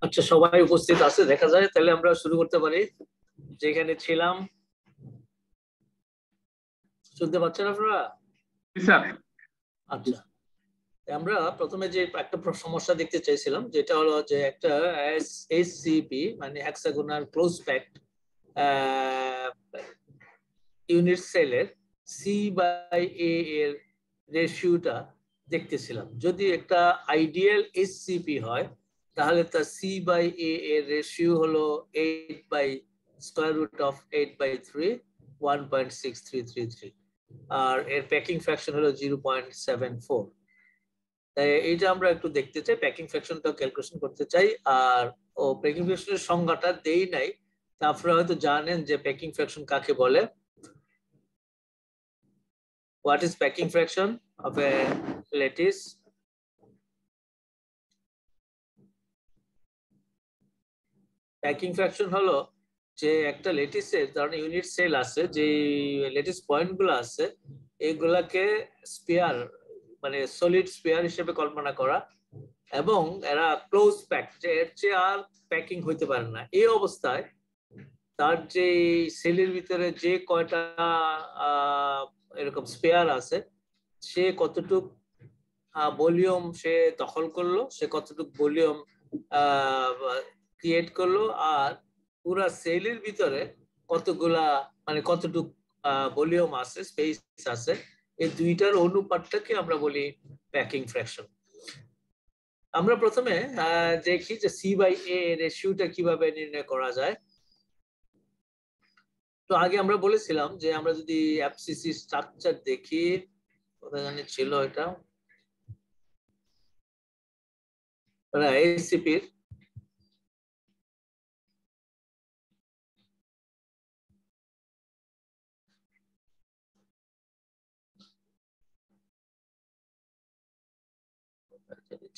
আচ্ছা, সবাই উপস্থিত আছে দেখা যায়, তাহলে আমরা শুরু করতে পারি। যেখানে ছিলাম, শুনতে পাচ্ছেন আপনারা? আচ্ছা, আমরা প্রথমে যে একটা সমস্যা দেখতে চাইছিলাম, যেটা হলো যে একটা এসসিপি মানে হেক্সাগোনাল ক্লোজ প্যাকড ইউনিট সেলের সি বাই এ এর রেশিওটা দেখতেছিলাম। যদি একটা আইডিয়াল এসসিপি হয় তাহলে তার সি বাই এ এর রেশিও হলো 8 বাই স্কয়ার রুট অফ 8/3 1.6333, আর এর প্যাকিং ফ্র্যাকশন হলো 0.74। তাই এইটা আমরা একটু দেখতে চাই, প্যাকিং ফ্র্যাকশনটা ক্যালকুলেশন করতে চাই। আর প্যাকিং ফ্র্যাকশনের সংজ্ঞাটা দেই নাই, তা আপনারা হয়তো জানেন যে প্যাকিং ফ্র্যাকশন কাকে বলে। What is packing fraction of a lattice? Packing fraction হলো যে একটা লেটিসের ধরনের ইউনিট সেল আছে, যে লেটিস পয়েন্ট গুলো আছে এগুলাকে স্পেয়ার মানে সলিড স্পেয়ার হিসেবে কল্পনা করা, এবং এরা ক্লোজ প্যাক, যে এর চেয়ে আর প্যাকিং হইতে পারে না। এই অবস্থায় তার যে সেলের ভিতরে যে কয়টা এরকম স্পেয়ার আছে, সে কতটুক ভলিউম সে দখল করলো, সে কতটুক ভলিউম ক্রিয়েট করলো, আর পুরা সেলের ভিতরে কতগুলা মানে কতটুক ভলিউম আছে, স্পেস আছে, এই দুইটার অনুপাতটাকে আমরা বলি প্যাকিং ফ্র্যাকশন। আমরা প্রথমে দেখি যে সি বাই এ রেশিওটা কিভাবে নির্ণয় করা যায়। তো আগে আমরা বলেছিলাম যে আমরা যদি এফসিসি স্ট্রাকচার দেখি, কোথায় জানি ছিল এটা, এসিপির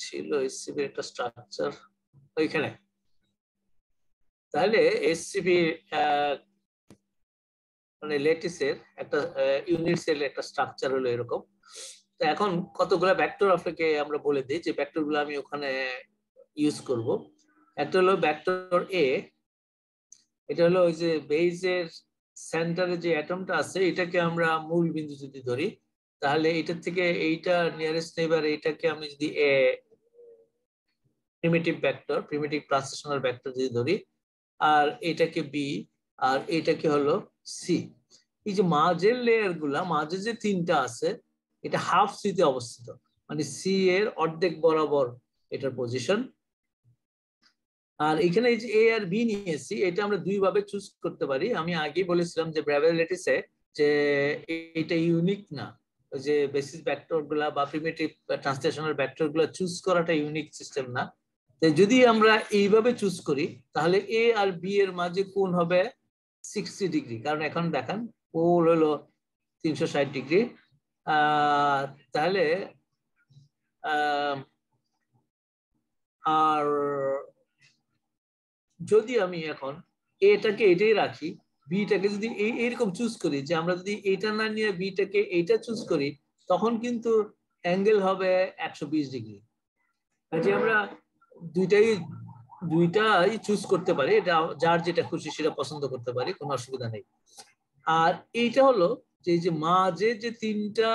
ছিল এসসিবি একটা স্ট্রাকচার ওইখানে। তাহলে এসসিবি মানে লেটিসের একটা ইউনিট সেল একটা স্ট্রাকচার হলো এরকম। তো এখন কতগুলো ভেক্টর আপনাকে আমরা বলে দিই, যে ভেক্টর গুলো আমি ওখানে ইউজ করব। একটা হলো ভেক্টর এ, এটা হলো ওই যে বেজের সেন্টারে যে অ্যাটমটা আছে এটাকে আমরা মূল বিন্দু যদি ধরি, তাহলে এটার থেকে এইটা নিয়ারেস্ট নেইবার, এটাকে আমি যদি a primitive vector, primitive translational vector যদি ধরি, আর এটাকে বি, আর এটাকে হলো সি। এই যে মাঝের লেয়ার গুলা, মাঝে যে তিনটা আছে, এটা হাফ সি তে অবস্থিত, মানে সি এর অর্ধেক বরাবর এটার পজিশন। আর এখানে এই যে এ আর বি নিয়েছি, এটা আমরা দুই ভাবে চুজ করতে পারি। আমি আগেই বলেছিলাম যে ব্রাভেল ল্যাটিসে যে এটা ইউনিক না, ওই যে বেসিস ভেক্টর গুলা বা প্রিমিটিভ ট্রান্সলেশনাল ভেক্টর গুলা চুজ করাটা ইউনিক সিস্টেম না। যদি আমরা এইভাবে চুজ করি তাহলে এ আর বি এর মাঝে কোণ হবে 60 ডিগ্রি, কারণ এখন দেখান কোণ হলো 360 ডিগ্রি। তাহলে আর যদি আমি এখন এটাকে এটাই রাখি, বিটাকে যদি এইরকম চুজ করি, যে আমরা যদি এইটা না নিয়ে বিটাকে এইটা চুজ করি, তখন কিন্তু অ্যাঙ্গেল হবে 120 ডিগ্রি। কাজে আমরা দুইটাই চুজ করতে পারি, এটা যার যেটা খুশি সেটা পছন্দ করতে পারি, কোনো অসুবিধা নেই। আর এইটা হলো যে মাঝে যে তিনটা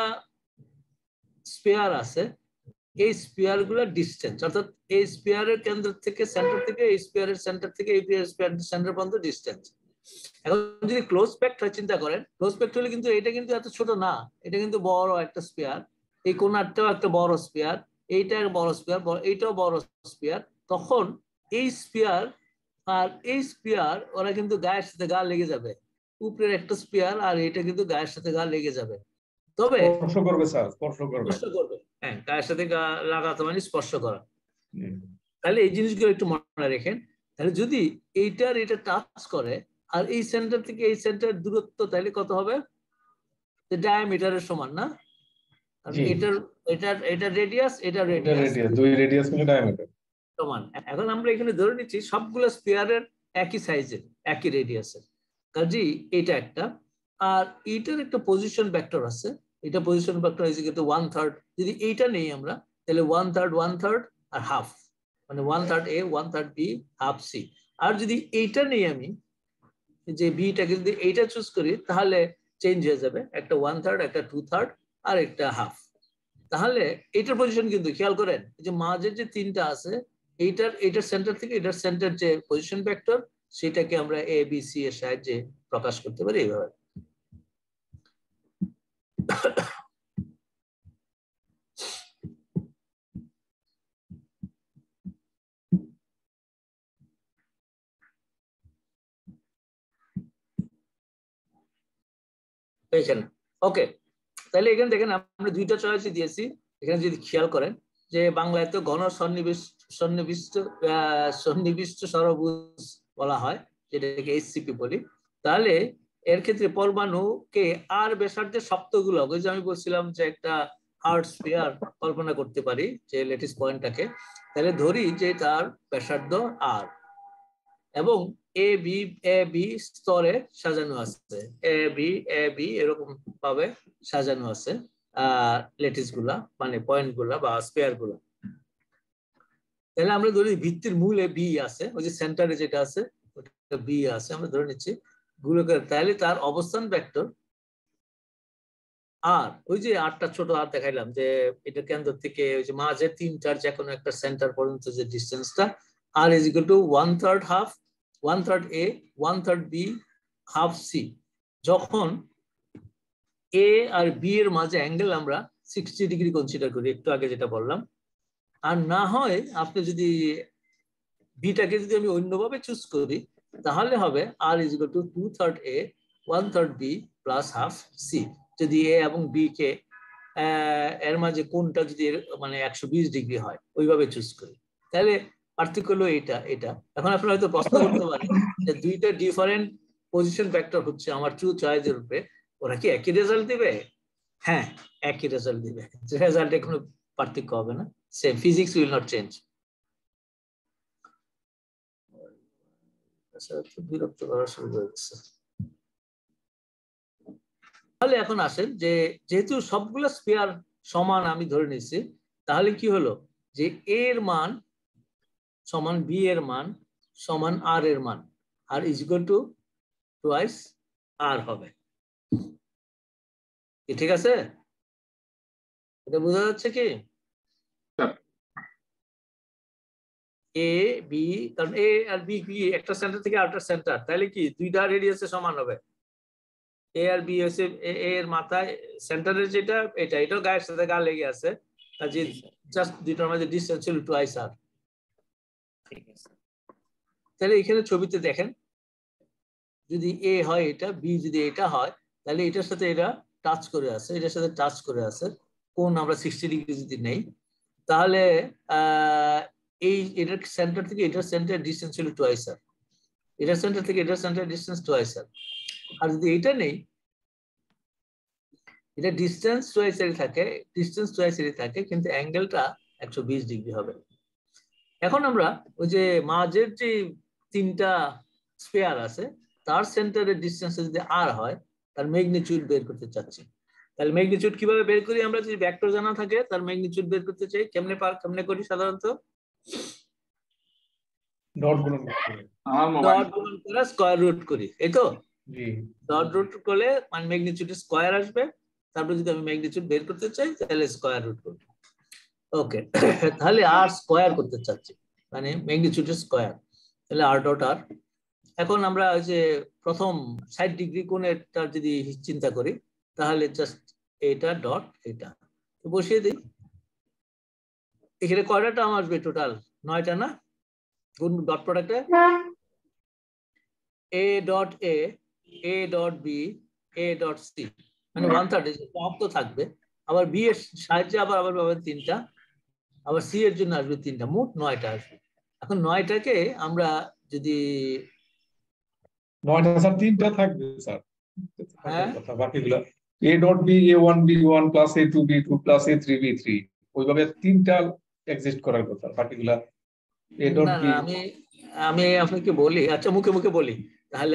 স্পেয়ার আছে, এই স্পেয়ার গুলোর ডিস্টেন্স, অর্থাৎ এই স্পেয়ারের কেন্দ্র থেকে সেন্টার থেকে এই স্পেয়ারের সেন্টার থেকে এই স্পেয়ারের সেন্টার পর্যন্ত ডিস্টেন্স। এখন যদি ক্লোজ প্যাক্ট হয়, চিন্তা করেন ক্লোজ প্যাক্ট হলে কিন্তু এটা কিন্তু এত ছোট না, এটা কিন্তু বড় একটা স্পেয়ার, এই কোণারটাও একটা বড় স্পেয়ার, এইটা বড় স্পেয়ার, এইটাও বড় স্পেয়ার। তখন এই স্পেয়ার আর এই স্পেয়ার ওরা কিন্তু গায়ের সাথে গা লেগে যাবে, উপরের একটা স্পেয়ার আর এটা কিন্তু গায়ের সাথে গা লেগে যাবে। তবে স্পর্শ করবে স্যার, স্পর্শ করবে। হ্যাঁ, গায়ের সাথে গা লাগাতে মানে স্পর্শ করা। তাহলে এই জিনিসগুলো একটু মনে রাখেন। তাহলে যদি এইটার এটা টাচ করে আর এই সেন্টার থেকে এই সেন্টার দূরত্ব, তাহলে কত হবে? ডায়ামিটারের সমান না? এটার রেডিয়াস, এটা রেডিয়াস, দুই রেডিয়াস মিলে ডায়ামিটার সমান। এখন আমরা এখানে ধরে নিচ্ছি সবগুলো স্পেয়ারের একই সাইজের, একই রেডিয়াসের, কাজেই এটা একটা। আর এইটার একটা পজিশন ভেক্টর আছে, এটা position vector is equal to 1/3। যদি এইটা নেই আমরা, তাহলে 1/3 1/3 আর হাফ, মানে 1/3 A 1/3 B হাফ C। আর যদি এইটা নেই আমি, যে বিটাকে যদি এইটা চুজ করি, তাহলে চেঞ্জ হয়ে যাবে, একটা 1/3, একটা 2/3 আর একটা হাফ। তাহলে এইটার পজিশন কিন্তু খেয়াল করেন, যে মাঝের যে তিনটা আছে, এইটার সেন্টার থেকে এটার সেন্টার যে পজিশন ভেক্টর, সেটাকে আমরা এ বি সি এর সাহায্যে প্রকাশ করতে পারি এইভাবে। এখানে ওকে, তাহলে এখানে দেখেন আমরা দুইটা চয়েস দিয়েছি। এখানে যদি খেয়াল করেন যে বাংলায় তো ঘন সন্নিবিষ্ট ষড়ভুজ বলা হয়, যেটাকে এইচসিপি বলি। তাহলে এর ক্ষেত্রে পরমাণুকে আর ব্যাসার্ধের শক্তগুলো, ওই যে আমি বলছিলাম যে একটা হার্ড স্ফিয়ার কল্পনা করতে পারি যে ল্যাটিস পয়েন্টটাকে, তাহলে ধরি যে তার ব্যাসার্ধ আর, এবং এ বি স্তরে সাজানো আছে, এ বি এরকম ভাবে সাজানো আছে ল্যাটিস গুলা, মানে পয়েন্ট গুলা বা স্পেয়ার গুলা। তাহলে আমরা ধরি ভিত্তির মূলে বি আছে, ওই যে সেন্টারে যেটা আছে ওটা বি আছে, আমরা ধরে নিচ্ছি গোলকের। তাহলে তার অবস্থান ভেক্টর আর, ওই যে আটটা ছোট আর দেখাইলাম, যে এটা কেন্দ্র থেকে ওই যে মাঝে তিনটার যে কোনো একটা সেন্টার পর্যন্ত যে ডিস্টেন্সটা, R is equal to 1/3 half, 1/3 A 1/3 B half C। যখন এ আর বি এর মাঝে অ্যাঙ্গেল আমরা 60 ডিগ্রি কনসিডার করি, একটু আগে যেটা বললাম, আর না হয় আপনি যদি বিটাকে যদি আমি অন্যভাবে চুজ করি, তাহলে হবে R is equal to 2/3 A 1/3 B plus half C। যদি এ এবং বি কে এর মাঝে কোনটা যদি মানে 120 ডিগ্রি হয়, ওইভাবে চুজ করি, তাহলে পার্থক্য হলো এটা এটা। এখন আপনারা হয়তো প্রশ্ন করতে পারেন যে দুইটা ডিফারেন্ট পজিশন ভেক্টর হচ্ছে আমার ট্রু চয়েসের উপরে, ওরা কি একই রেজাল্ট দিবে? হ্যাঁ, একই রেজাল্ট দিবে, রেজাল্টে কোনো পার্থক্য হবে না, same, physics will not change. বিরক্ত করা শুরু হয়ে গেছে। তাহলে এখন আসেন যে যেহেতু সবগুলো স্পেয়ার সমান আমি ধরে নিয়েছি, তাহলে কি হলো যে এ এর মান সমান বি এর মান সমান আর এর মান, আর ইজ ইকুয়াল টু টুয়াইস আর হবে। ঠিক আছে, এটা বোঝা যাচ্ছে কি? এ বি, কারণ এ আর বি কি একটা সেন্টার থেকে আরেকটা সেন্টার, তাহলে কি দুইটা রেডিয়াসে সমান হবে। এ আর বি হচ্ছে এর মাথায় সেন্টারের যেটা, এটাও গায়ের সাথে গা লেগে আছে, কাজে জাস্ট দুইটার মধ্যে ডিসটেন্স ছিল টুয়াইস আর। ঠিক আছে, তাহলে এখানে ছবিতে দেখেন, যদি এ হয় এটা, বি যদি এটা হয়, তাহলে এটার সাথে এটা টাচ করে আছে, এটার সাথে টাচ করে আছে, কোন আমরা 60 ডিগ্রি যদি নেই, তাহলে এই এটার সেন্টার থেকে এটার সেন্টার ডিসটেন্স ছিল টুয়াইস আর, এটার সেন্টার থেকে এটার সেন্টার ডিসটেন্স টুয়াইস আর। আর যদি এটা নেই, এটা ডিসটেন্স টুয়াইস আর থাকে, কিন্তু অ্যাঙ্গেলটা 120 ডিগ্রি হবে। এখন আমরা ওই যে মাঝের যে তিনটা স্পেয়ার আছে, তার সেন্টারের ডিসটেন্স যদি আর হয়, তার ম্যাগনিটিউড বের করতে চাচ্ছি। তাহলে ম্যাগনিটিউড কিভাবে বের করি আমরা? যদি ভেক্টর জানা থাকে, তার ম্যাগনিটিউড বের করতে চাই, কেমনে করি সাধারণত? ডট গুণন করে স্কয়ার রুট করি, এই তো। ডট রুট করলে মানে ম্যাগনিটিউড স্কয়ার আসবে, তারপর যদি আমি ম্যাগনিটিউড বের করতে চাই, তাহলে স্কয়ার রুট করব। ওকে, তাহলে আর স্কয়ার করতে চাচ্ছি, মানে ম্যাগনিটিউড স্কয়ার, তাহলে আর ডট আর। এখন আমরা ওই যে প্রথম 60 ডিগ্রি কোণেরটা যদি চিন্তা করি, তাহলে জাস্ট এটা ডট এটা বসিয়ে দিই। এখানে কয়টা টার্ম আসবে? টোটাল 9টা না? গুণ ডট প্রোডাক্টে A dot A dot B, A dot C, মানে 1/3 টপ তো থাকবে, আবার বি এর সাহায্যে আবার পাবেন 3টা, আবার সি এর জন্য আসবে 3টা, মোট 9টা আসবে। এখন 9টাকে আমরা যদি 9টা স্যার 3টা থাকবে স্যার, হ্যাঁ বাকিগুলো A dot B a1 b1 plus a2 b2 plus a3 b3, ওইভাবে 3টা এক্সিস্ট করার কথা, বাকিগুলা এ ডট না বি। না, আমি আপনাকে বলি, আচ্ছা মুখে মুখে বলি, তাহলে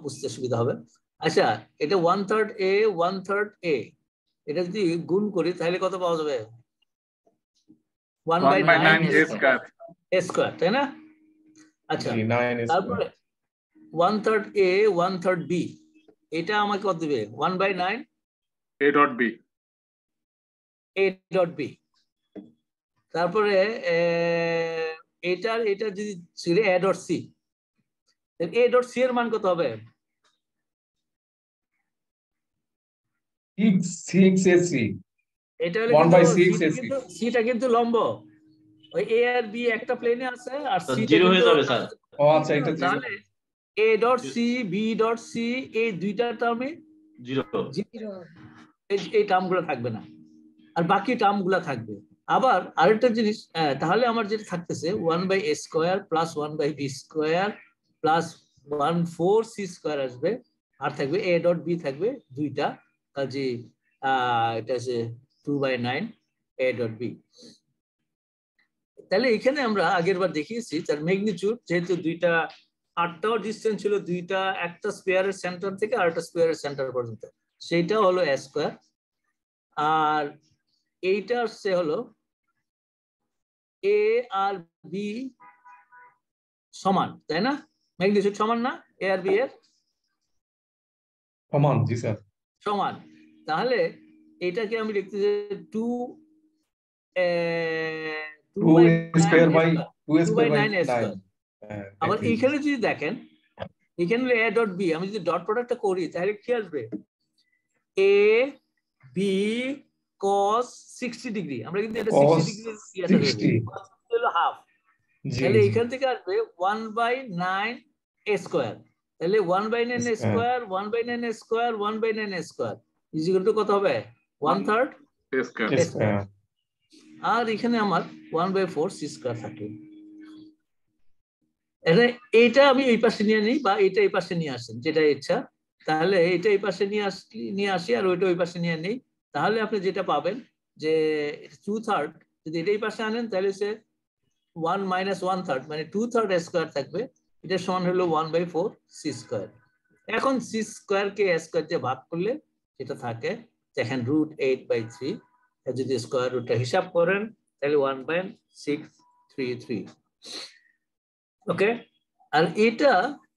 বুঝতে সুবিধা হবে। আচ্ছা, এটা 1/3 A 1/3 A, এটা যদি গুণ করি তাহলে কত পাওয়া যাবে? 1/9 A স্কয়ার। এ স্কোয়ার, তাই না? আচ্ছা, তারপরে 1/3 a 1/3 b, এটা আমাকে কত দিবে? 1/9 a dot b, a dot b। তারপরে এটা যদি ছিল a dot c, a dot c এর মান কত হবে? 6ac, এটা হলো 1/6ac, সিটা কিন্তু লম্ব, ওই a আর b একটা প্লেনে আছে, আর c জিরো হয়ে যাবে স্যার। ও আচ্ছা, এটা তাহলে a dot c b dot c এই দুইটা টার্মে জিরো, এই টার্মগুলো থাকবে না, আর বাকি টার্মগুলো থাকবে। আবার আরেকটা জিনিস, তাহলে আমার যেটা থাকতেছে 1/a square plus 1/b square plus 1/4 c square আসবে, আর থাকবে a ডট b থাকবে দুইটা, কাজে এটা আছে 2/9 a ডট b। তাহলে এখানে আমরা আগের বার দেখিয়েছি তার ম্যাগনিটিউড, যেহেতু দুইটা 8টাও ডিসটেন্স ছিল, দুইটা একটা স্পেয়ারের সেন্টার থেকে আরেকটা স্পেয়ারের সেন্টার পর্যন্ত, সেইটা হলো a স্কয়ার, আর এইটা আসছে হলো a আর b সমান, তাই না? ম্যাগনিটিউড সমান না a আর b এর? সমান, জি স্যার, সমান। তাহলে এটাকে আমি লিখতে চাই 2/9 a স্কয়ার। আবার এইখানে যদি দেখেন, এখানে a ডট b, আমি যদি ডট প্রোডাক্টটা করি তাহলে কি আসবে? a b cos 60 ডিগ্রি, আমরা কিন্তু এটা 60 ডিগ্রি হলো হাফ, তাহলে এখান থেকে আসবে 1/9 a স্কয়ার। তাহলে 1/9 a square 1/9 a square 1/9 a square is equal two কত হবে? 1/3 a স্কয়ার। আর এখানে আমার 1/4 c স্কয়ার থাকে। এইটা আমি এই পাশে নিয়ে নিই, বা এটা এই পাশে নিয়ে আসেন, যেটা ইচ্ছা। তাহলে এটা এই পাশে নিয়ে আসি, আর ওইটা ওই পাশে নিয়ে নিই, তাহলে আপনি যেটা পাবেন যে 2/3, যদি এটা এই পাশে আনেন তাহলে সে 1 minus 1/3 মানে 2/3 স্কয়ার থাকবে, এটা সমান হলো 1/4 c স্কয়ার। এখন c square K a square দিয়ে ভাগ করলে যেটা থাকে, দেখেন √8/3, যদি স্কয়ার রুটটা হিসাব করেন তাহলে 1/633। ওকে, আর এটা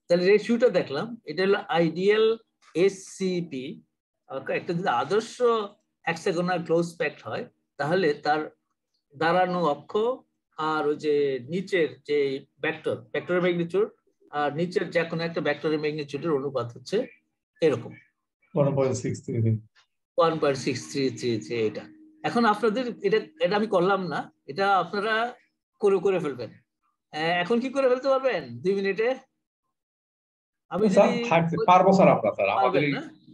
তাহলে রেশিওটা দেখলাম, এটা হলো আইডিয়াল এসসিপি। একটা যদি আদর্শ হেক্সাগোনাল ক্লোজ প্যাক্ট হয়, তাহলে তার দাঁড়ানো অক্ষ আর ওই যে নিচের যে ভেক্টরের ম্যাগনিটিউড আর নিচের যে কোনো একটা ভেক্টরের ম্যাগনিটিউডের অনুপাত হচ্ছে এরকম 1.633। এটা এখন আপনাদের এটা আমি করলাম না, এটা আপনারা করে ফেলবেন। এখন কি করে ফেলতে পারবেন 2 মিনিটে? আমি যদি পারবো স্যার, আমাদের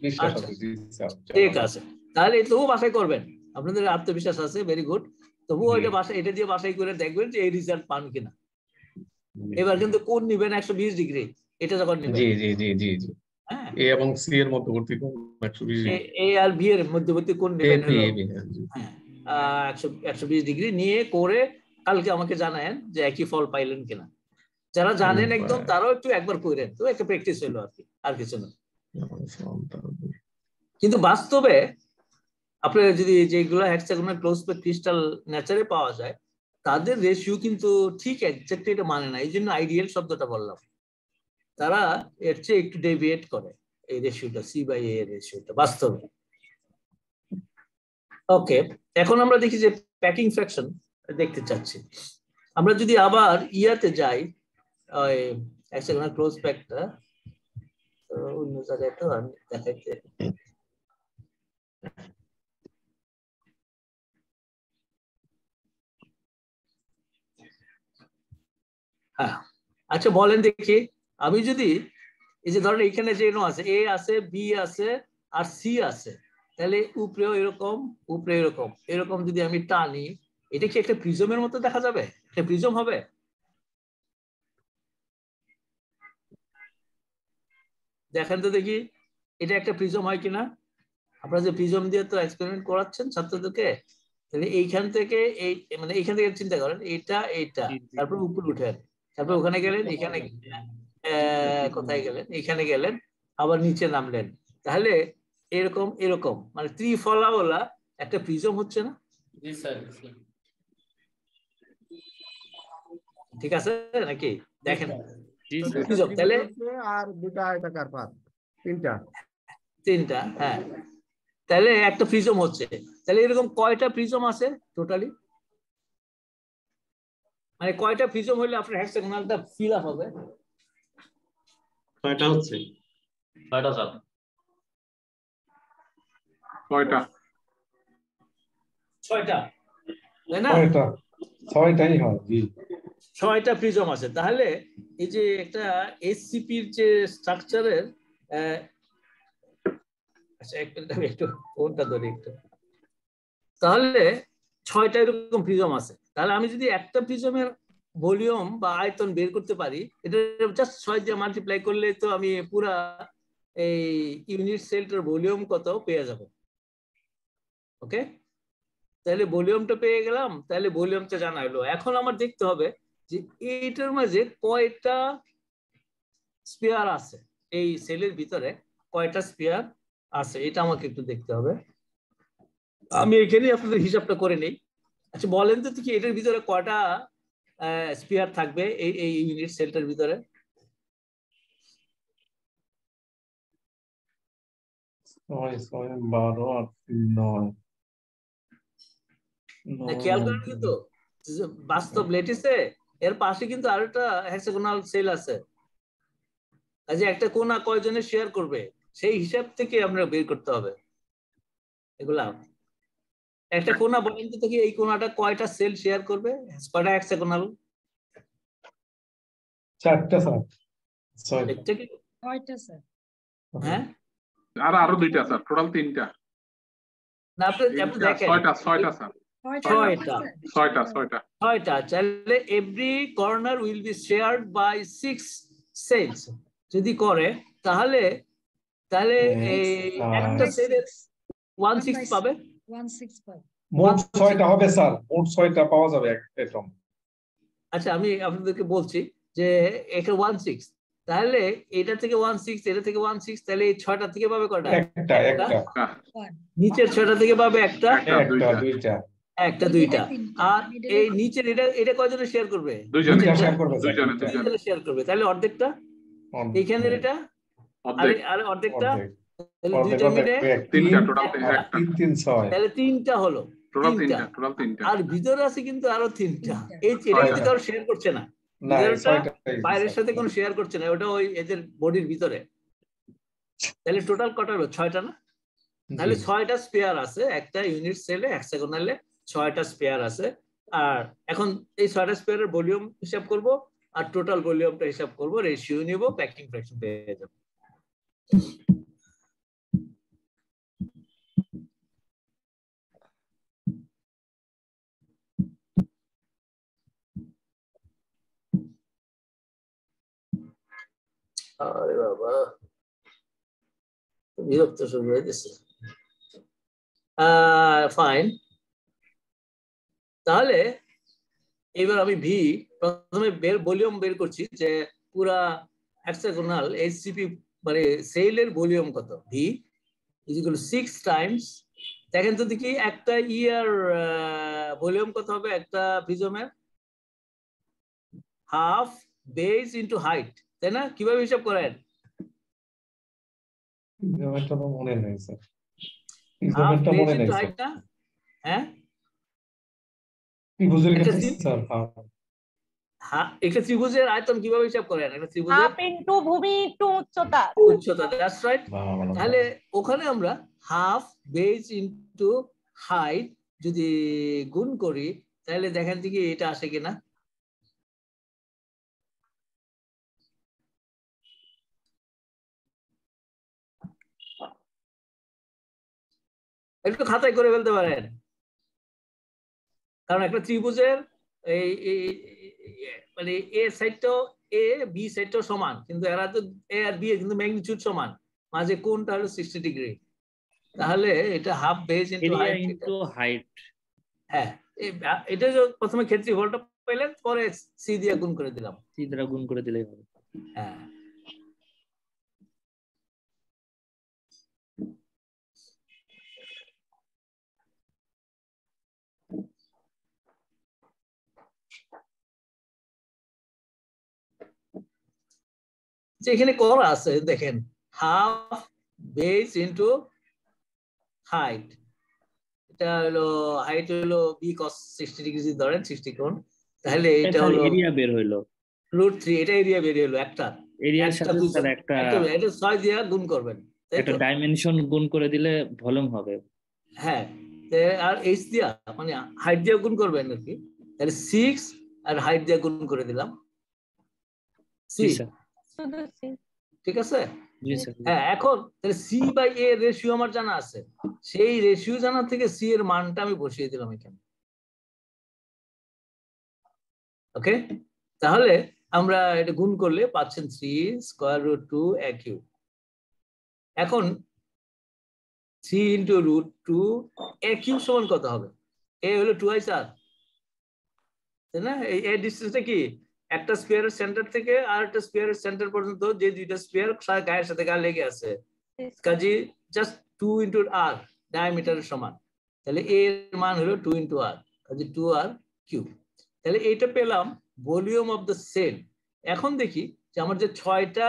বিশ্বাস আছে, ঠিক আছে, তাহলে তবু বাসায় করবেন, আপনাদের আত্মবিশ্বাস আছে, ভেরি গুড। তবুও এটা দিয়ে বাসাই করে দেখবেন যে এই রেজাল্ট পান কিনা। এবার কিন্তু কোণ নিবেন 120 ডিগ্রি, এটা যখন নিবেন, জি জি জি জি জি, এ এবং সি এর মধ্যবর্তী কোণ 120 ডিগ্রি, এ আর বি এর মধ্যবর্তী কোণ নেবেন হলো 120 ডিগ্রি নিয়ে করে কালকে আমাকে জানায়েন যে একই ফল পাইলেন কিনা। যারা জানেন একদম তারাও একটু একবার করেন, তো একটা প্র্যাকটিস হলো আর কিছু না। কিন্তু বাস্তবে আপনার যদি যেগুলো হেক্সাগোনাল ক্লোজ প্যাক্ট ক্রিস্টাল নেচারে পাওয়া যায়, তাদের রেশিও কিন্তু ঠিক এক্স্যাক্টলি এটা মানে না, এই জন্য আইডিয়াল শব্দটা বললাম। তারা এর চেয়ে একটু ডেভিয়েট করে এই রেশিওটা, c/a এর রেশিওটা বাস্তবে। ওকে, এখন আমরা দেখি যে প্যাকিং ফ্র্যাকশন দেখতে চাচ্ছি। আমরা যদি আবার ইয়াতে যাই, ওই হেক্সাগোনাল ক্লোজ প্যাক্টটা অন্য জায়গায় তো আমি দেখাইতে, হ্যাঁ আচ্ছা বলেন দেখি, আমি যদি এই যে ধরেন এখানে যে আছে এ আছে বি আছে আর সি আছে, তাহলে উপরেও এরকম উপরে এরকম যদি আমি টানি, এটা কি একটা প্রিজমের মতো দেখা যাবে? একটা প্রিজম হবে? দেখেন তো দেখি এটা একটা প্রিজম হয় কিনা। আপনারা যে প্রিজম দিয়ে তো এক্সপেরিমেন্ট করাচ্ছেন ছাত্রদেরকে, তাহলে এইখান থেকে এই মানে এইখান থেকে চিন্তা করেন, এইটা তারপর উপরে উঠেন, তারপর ওখানে গেলেন, এখানে কোথায় গেলেন, এখানে গেলেন, আবার নিচে নামলেন, তাহলে এরকম মানে ত্রিফলাওয়ালা একটা প্রিজম হচ্ছে না? ঠিক আছে নাকি? দেখেন একটা প্রিজম, তাহলে ত্রিভুজ আর দুটা আয়তাকার পাত, তিনটা, হ্যাঁ, তাহলে একটা প্রিজম হচ্ছে। তাহলে এরকম কয়টা প্রিজম আছে টোটালি, মানে কয়টা প্রিজম হলে আপনার হেক্সাগোনালটা ফিল আপ হবে? ছয়টা হচ্ছে। কয়টা স্যার? ছয়টা, তাই না? ছয়টাই হয়, জি। 6টা প্রিজম আছে। তাহলে এই যে একটা এসসিপির যে স্ট্রাকচারের, আচ্ছা একটু কোনটা ধরি একটু, তাহলে 6টা এরকম প্রিজম আছে। তাহলে আমি যদি একটা প্রিজমের ভলিউম বা আয়তন বের করতে পারি, এটা জাস্ট 6 দিয়ে মাল্টিপ্লাই করলে তো আমি পুরা এই ইউনিট সেলটার ভলিউম কত পেয়ে যাব। ওকে, তাহলে ভলিউমটা পেয়ে গেলাম, তাহলে ভলিউমটা জানা হলো। এখন আমার দেখতে হবে যে এইটার মাঝে কয়টা স্পেয়ার আছে, এই সেলের ভিতরে কয়টা স্পেয়ার আছে, এটা আমাকে একটু দেখতে হবে। আমি এখানে আপনাদের হিসাবটা করে নেই। আচ্ছা বলেন তো কি এটার ভিতরে কয়টা স্পেয়ার থাকবে এই এই ইউনিট সেলটার ভিতরে? 6 6 12 আর 9 খেয়াল করেন কিন্তু বাস্তব লেটিসে এর পাশে কিন্তু আরেকটা হেক্সাগোনাল সেল আছে। কাজে একটা কোণা কয়জনে শেয়ার করবে সেই হিসাব থেকে আমরা বের করতে হবে এগুলা। একটা কোণা বলেন তো কি এই কোণাটা কয়টা সেল শেয়ার করবে, কয়টা হেক্সাগোনাল? 4টা স্যার, 6টা। এটা কি 6টা স্যার। হ্যাঁ, আরো 2টা স্যার, টোটাল 3টা। না আপনি দেখেন 6টা স্যার, 6টা। তাহলে every corner will be shared by 6 cells যদি করে, তাহলে তাহলে এই একটা সেলের 1/6 পাবে। 1/6 পাবে। মোট 6টা হবে স্যার, মোট 6টা পাওয়া যাবে একদম। আচ্ছা আমি আপনাদেরকে বলছি যে এটা 1/6, তাহলে এটা থেকে 1/6, এটা থেকে 1/6, তাহলে এই 6টা থেকে পাবে কয়টা? একটা। নিচের 6টা থেকে পাবে একটা, দুইটা। একটা, দুইটা। আর এই নিচের এটা কয়জনে শেয়ার করবে? দুইজনে শেয়ার করবে স্যার, দুইজনে শেয়ার করবে। তাহলে অর্ধেকটা এইখানে, এটা আরে অর্ধেকটা, তাহলে দুইটা মিলে 3 তাহলে 3টা হলো, 3টা। আর ভিতরে আছে কিন্তু আরো 3টা, এই এটা কিন্তু কারো শেয়ার করছে না, ভিতরটা বাইরের সাথে কোনো শেয়ার করছে না, ওটা ওই এদের বডির ভিতরে। তাহলে টোটাল কটা হলো? 6টা না? তাহলে 6টা স্পেয়ার আছে একটা ইউনিট সেলে হেক্সাগোনালে, 6টা স্পেয়ার আছে। আর এখন এই 6টা স্পেয়ারের ভলিউম হিসাব করব আর টোটাল ভলিউমটা হিসাব করব, রেশিও নিব, প্যাকিং ফ্র্যাকশন পেয়ে যাব। আরে বাবা বিরক্ত শুরু হয়ে গেছে। ফাইন, তাহলে এবার আমি প্রথমে ভলিউম বের করছি যে পুরা হেক্সাগোনাল এইচসিপি মানে সেলের ভলিউম কত। V is equal two 6 Times, দেখেন তো দেখি একটা ইয়ার ভলিউম কত হবে একটা প্রিজমের? হাফ বেস ইনটু হাইট, তাই না? কিভাবে হিসাব করেন? মনে নেই sir, half base into height না? হ্যাঁ, একটা ত্রিভুজের আয়তন কিভাবে হিসাব করেন? একটা ত্রিভুজের হাফ ইনটু ভূমি ইনটু উচ্চতা। That's right. তাহলে ওখানে আমরা হাফ বেস ইনটু হাইট যদি গুণ করি, তাহলে দেখেন দেখি এটা আসে কিনা। একটু খাতায় করে ফেলতে পারেন, কারণ একটা ত্রিভুজের এই মানে এ সাইডটাও এ বি সাইডটাও সমান, কিন্তু এরা তো এ আর বি কিন্তু ম্যাগনিটিউড সমান, মাঝে কোণটা হলো 60 ডিগ্রি। তাহলে এটা হাফ বেস ইনটু হাইট। হ্যাঁ, এটা প্রথমে ক্ষেত্রফলটা পেলেন, পরে সি দিয়ে গুণ করে দিলাম, সি দ্বারা গুণ করে দিলেই হবে। হ্যাঁ। যে এখানে করা আছে দেখেন হাফ বেস ইনটু হাইট, এটা হলো হাইট হলো বি cos 60 ডিগ্রি যদি ধরেন 60 কোণ, তাহলে এটা হলো এরিয়া বের হইলো, √3, এটা এরিয়া বেরিয়ে হলো একটা এরিয়ার সাথে স্যার একটা এটা 6 দিয়ে গুণ করবেন, তাই একটা তো? ডাইমেনশন গুণ করে দিলে ভলিউম হবে। হ্যাঁ, আর এইচ দিয়া মানে হাইট দিয়ে গুণ করবেন আর কি, তাহলে 6 আর হাইট দিয়ে গুণ করে দিলাম সি, জি স্যার, শুধু সি। ঠিক আছে? জি স্যার। হ্যাঁ, এখন তাহলে সি বাই এ রেশিও আমার জানা আছে, সেই রেশিও জানা থেকে সি এর মানটা আমি বসিয়ে দিলাম এখানে। ওকে, তাহলে আমরা এটা গুণ করলে পাচ্ছেন 3 √2 a কিউব। এখন 3 × √2 a কিউব সমান কত হবে? এ হলো 2i স্যার, তাই না? এই ডিসটেন্সটা কি একটা স্ফিয়ারের সেন্টার থেকে আর একটা স্ফিয়ারের সেন্টার পর্যন্ত যে দুইটা স্ফিয়ার গায়ের সাথে গা লেগে আছে, কাজে জাস্ট 2 × r ডায়ামিটারের সমান, তাহলে a এর মান হলো 2 × r, কাজে 2r কিউব। তাহলে এইটা পেলাম ভলিউম অফ দ্য সেল। এখন দেখি যে আমার যে 6টা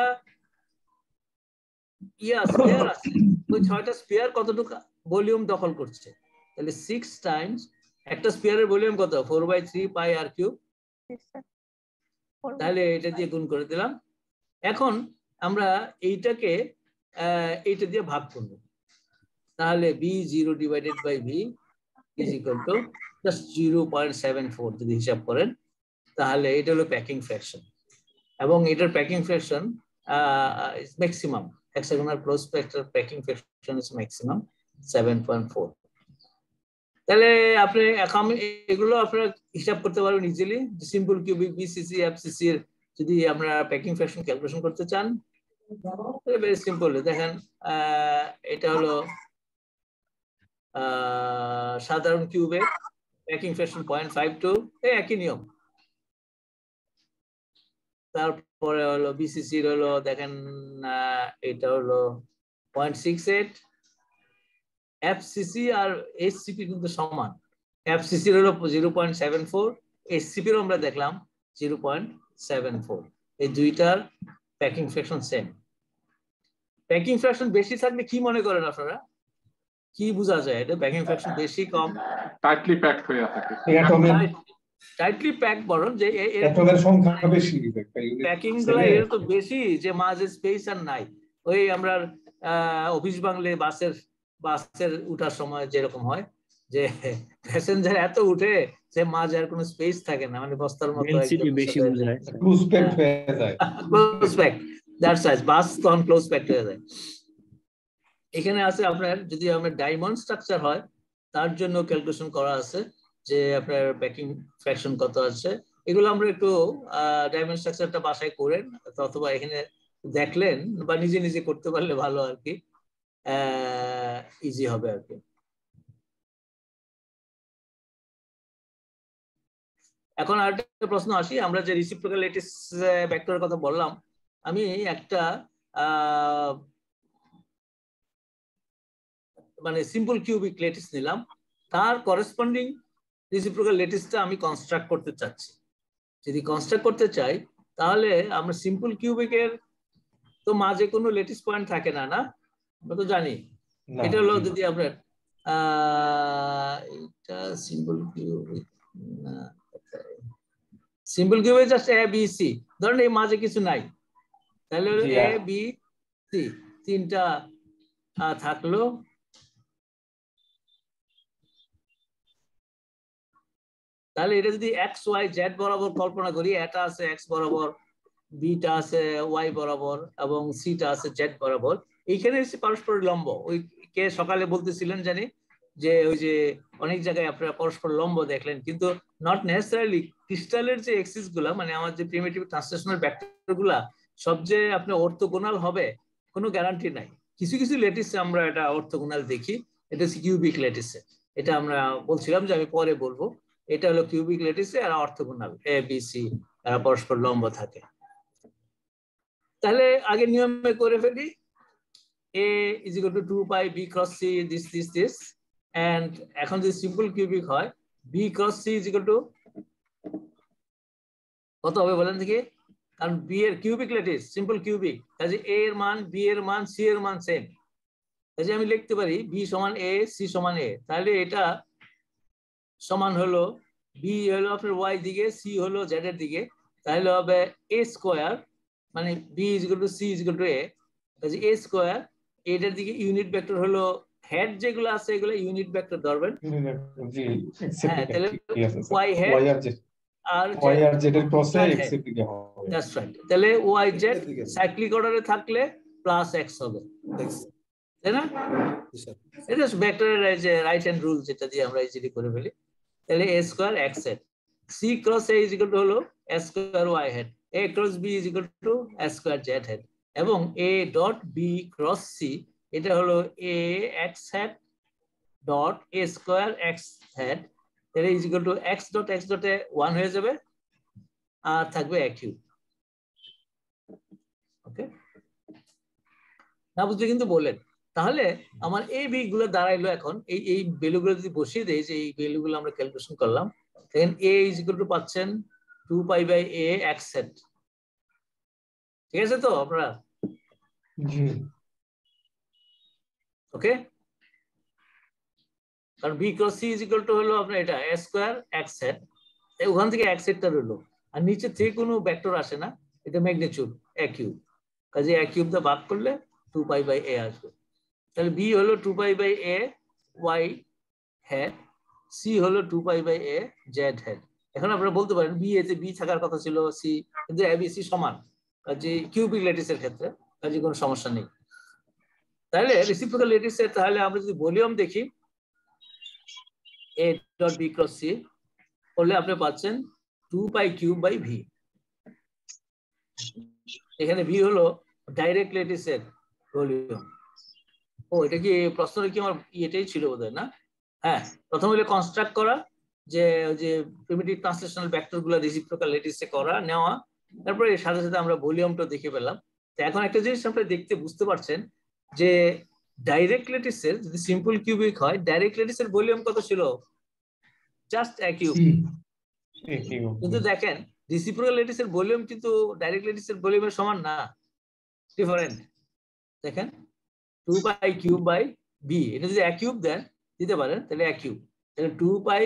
স্ফিয়ার আছে, ওই 6টা স্ফিয়ার কতটুকু ভলিউম দখল করছে। তাহলে 6 টাইমস একটা স্ফিয়ারের ভলিউম কত? 4/3 পাই r কিউব। তাহলে এটা দিয়ে গুণ করে দিলাম। এখন আমরা এইটাকে এইটা দিয়ে ভাগ করব, তাহলে b0 / v = জাস্ট 0.74 যদি হিসাব করেন, তাহলে এটা হলো প্যাকিং ফ্র্যাকশন, এবং এটার packing fraction is maximum, hexagonal close packed packing fraction is maximum 7.4। তাহলে আপনি এখন এগুলো আপনারা হিসাব করতে পারবেন easily. Simple cubic, BCC, FCC এর যদি আমরা প্যাকিং ফ্র্যাকশন ক্যালকুলেশন করতে চান, ভেরি সিম্পল। দেখেন এটা হলো সাধারণ কিউবের প্যাকিং ফ্র্যাকশন 0.52, একই নিয়ম। তারপরে হলো বিসিসি এর হলো দেখেন এটা হলো 0.68, এফসিসি আর এইচসিপি কিন্তু সমান। এফসিসি এর হলো 0.74, এইচসিপি এর আমরা দেখলাম 0.74। এই দুইটার packing fraction same. Packing fraction বেশি থাকলে কি মনে করেন আপনারা? কি বোঝা যায় এটা? প্যাকিং ফ্র্যাকশন বেশি কম? টাইটলি প্যাকড হয়ে থাকে। টাইটলি প্যাক বরং যে এটমের সংখ্যা বেশি, প্যাকিং গুলা এর তো বেশি যে মাঝে স্পেস আর নাই। ওই আমরা অফিস বাংলে বাসের উঠার সময় যেরকম হয় যে প্যাসেঞ্জার এত উঠে যে মাঝে আর কোনো স্পেস থাকে না, মানে বস্তার মতো ডেনসিটি বেশি বোঝায়। ক্লোজ প্যাকড হয়ে যায়, ক্লোজ প্যাক, দ্যাটস রাইট, বাস তখন ক্লোজ প্যাক হয়ে যায়। এখানে আছে আপনার যদি আমরা ডায়মন্ড স্ট্রাকচার হয় তার জন্য ক্যালকুলেশন করা আছে যে আপনার প্যাকিং ফ্র্যাকশন কত আছে। এগুলো আমরা একটু ডায়মন্ড স্ট্রাকচারটা বাসায় করেন, অথবা এখানে দেখলেন বা নিজে নিজে করতে পারলে ভালো আর কি, ইজি হবে আর কি। এখন আরেকটা প্রশ্ন আসি, আমরা যে রিসিপ্রোকাল ল্যাটিস ভেক্টরের কথা বললাম, আমি একটা মানে সিম্পল কিউবিক ল্যাটিস নিলাম, তার করেসপন্ডিং রেসিপ্রোকাল ল্যাটিসটা আমি কনস্ট্রাক্ট করতে চাচ্ছি। যদি কনস্ট্রাক্ট করতে চাই তাহলে আমরা সিম্পল কিউবিকের তো মাঝে কোনো ল্যাটিস পয়েন্ট থাকে না, না আমরা তো জানি। এটা হলো যদি আপনার এটা সিম্পল কিউবিক না, simple cubic just a B C, ধরেন এই মাঝে কিছু নাই, তাহলে হলো এ বি সি তিনটা থাকলো। তাহলে এটা যদি এক্স ওয়াই জেড বরাবর কল্পনা করি, এটা আছে এক্স বরাবর, বিটা আছে ওয়াই বরাবর, এবং সিটা আছে জেড বরাবর, এইখানে হচ্ছে পরস্পর লম্ব। ওই কে সকালে বলতেছিলেন জানি যে ওই যে অনেক জায়গায় আপনারা পরস্পর লম্ব দেখলেন, কিন্তু নট নেসেসারিলি ক্রিস্টালের যে এক্সিস গুলা, মানে আমার যে প্রিমিটিভ ট্রান্সলেশনাল ভেক্টর গুলা সব যে আপনি অর্থোগোনাল হবে কোনো গ্যারান্টি নাই। কিছু কিছু ল্যাটিসে আমরা এটা অর্থোগোনাল দেখি, এটা হচ্ছে কিউবিক ল্যাটিসে, এটা আমরা বলছিলাম যে আমি পরে বলবো। এটা হলো কিউবিক ল্যাটিসে আর অর্থোগোনাল এ বি সি পরস্পর লম্ব থাকে। তাহলে আগে নিয়মে করে ফেলি, a is equal to 2 pi b cross c this and এখন যদি সিম্পল কিউবিক হয় b cross c is equal to কত হবে বলেন দেখি কারণ বি এর কিউবিক ল্যাটিস সিম্পল কিউবিক, কাজে এ এর মান, বি এর মান, সি এর মান সেম। কাজে আমি লিখতে পারি বি সমান এ, সি সমান এ। তাহলে এটা সমান হলো বি হলো আপনার ওয়াই দিকে, সি হলো জেড এর দিকে, তাহলে হবে এ স্কোয়ার, মানে B is equal to C is equal to A. কাজে এ স্কোয়ার, এটার দিকে ইউনিট ভেক্টর হলো হেড যেগুলো আছে এগুলো ইউনিট ভেক্টর ধরবেন। জি হ্যাঁ, তাহলে ঠিক আছে স্যার। ওয়াই হেড ওয়াই আর জেড, আর ওয়াই আর জেড এর ক্রসে জেড এক্স হেড, এর দিকে হবে। That's right. তাহলে ওয়াই জেড সাইক্লিক অর্ডারে থাকলে প্লাস এক্স হবে, তাই না? এটা ভেক্টরের যে রাইট হ্যান্ড রুল যেটা দিয়ে আমরা ইজিলি করে ফেলি। তাহলে a square x hat, C cross A is equal to হলো a square y hat, A cross B is equal to a square z hat, এবং A dot B cross C এটা হলো A x hat dot a square x hat, তাহলে is equal to x ডটে 1 হয়ে যাবে আর থাকবে এ cube. ওকে, না বুঝলে কিন্তু বলেন। তাহলে আমার এই বি গুলো দাঁড়াইলো এখন এই ভ্যালুগুলো যদি বসিয়ে দেই, যে এই ভ্যালুগুলো আমরা ক্যালকুলেশন করলাম, দেখেন এ ইজ ইকুয়াল টু পাচ্ছেন 2 pi by a x hat. ঠিক আছে তো আপনারা? জি ওকে, কারণ B cross C is equal to হলো আপনার এটা এ স্কোয়ার এক্স হেড, ওখান থেকে এক্স হেডটা রইলো, আর নিচে থেকে কোনো ভেক্টর আসে না, এটা ম্যাগনিটিউড এ কিউব। কাজে এ কিউব দিয়ে ভাগ করলে 2 পাই বাই এ আসবে। তাহলে বি হলো 2 pi by a y hat, C হলো 2 pi by a z hat. এখন আপনারা বলতে পারেন বি এতে বি থাকার কথা ছিল সি, কিন্তু এ বি সি সমান, কাজে কিউবিক ল্যাটিসের ক্ষেত্রে কাজে কোনো সমস্যা নেই। তাহলে রেসিপ্রোকাল ল্যাটিসের তাহলে আমরা যদি ভলিউম দেখি A dot B cross C করলে আপনি পাচ্ছেন 2 পাই কিউব বাই ভি। এখানে ভি হলো ডাইরেক্ট ল্যাটিসের ভলিউম। ও এটা কি প্রশ্নটা কি আমার এটাই ছিল বোধহয়, না? হ্যাঁ, প্রথম হলো কনস্ট্রাক্ট করা, যে প্রিমিটিভ ট্রান্সলেশনাল ভেক্টরগুলো রেসিপ্রোকাল ল্যাটিসে করা নেওয়া, তারপরে এর সাথে সাথে আমরা ভলিউমটা দেখে পেলাম। তো এখন একটা জিনিস আপনি দেখতে বুঝতে পারছেন যে ডাইরেক্ট ল্যাটিসের যদি সিম্পল কিউবিক হয়, ডাইরেক্ট ল্যাটিসের ভলিউম কত ছিল? Just a cube. কিন্তু দেখেন রেসিপ্রোকাল ল্যাটিসের ভলিউম কিন্তু ডাইরেক্ট ল্যাটিসের ভলিউমের সমান না, ডিফারেন্ট। দেখেন 2 পাই কিউব বাই বি, এটা যদি এ কিউব দেন দিতে পারেন তাহলে এ কিউব, তাহলে 2 pi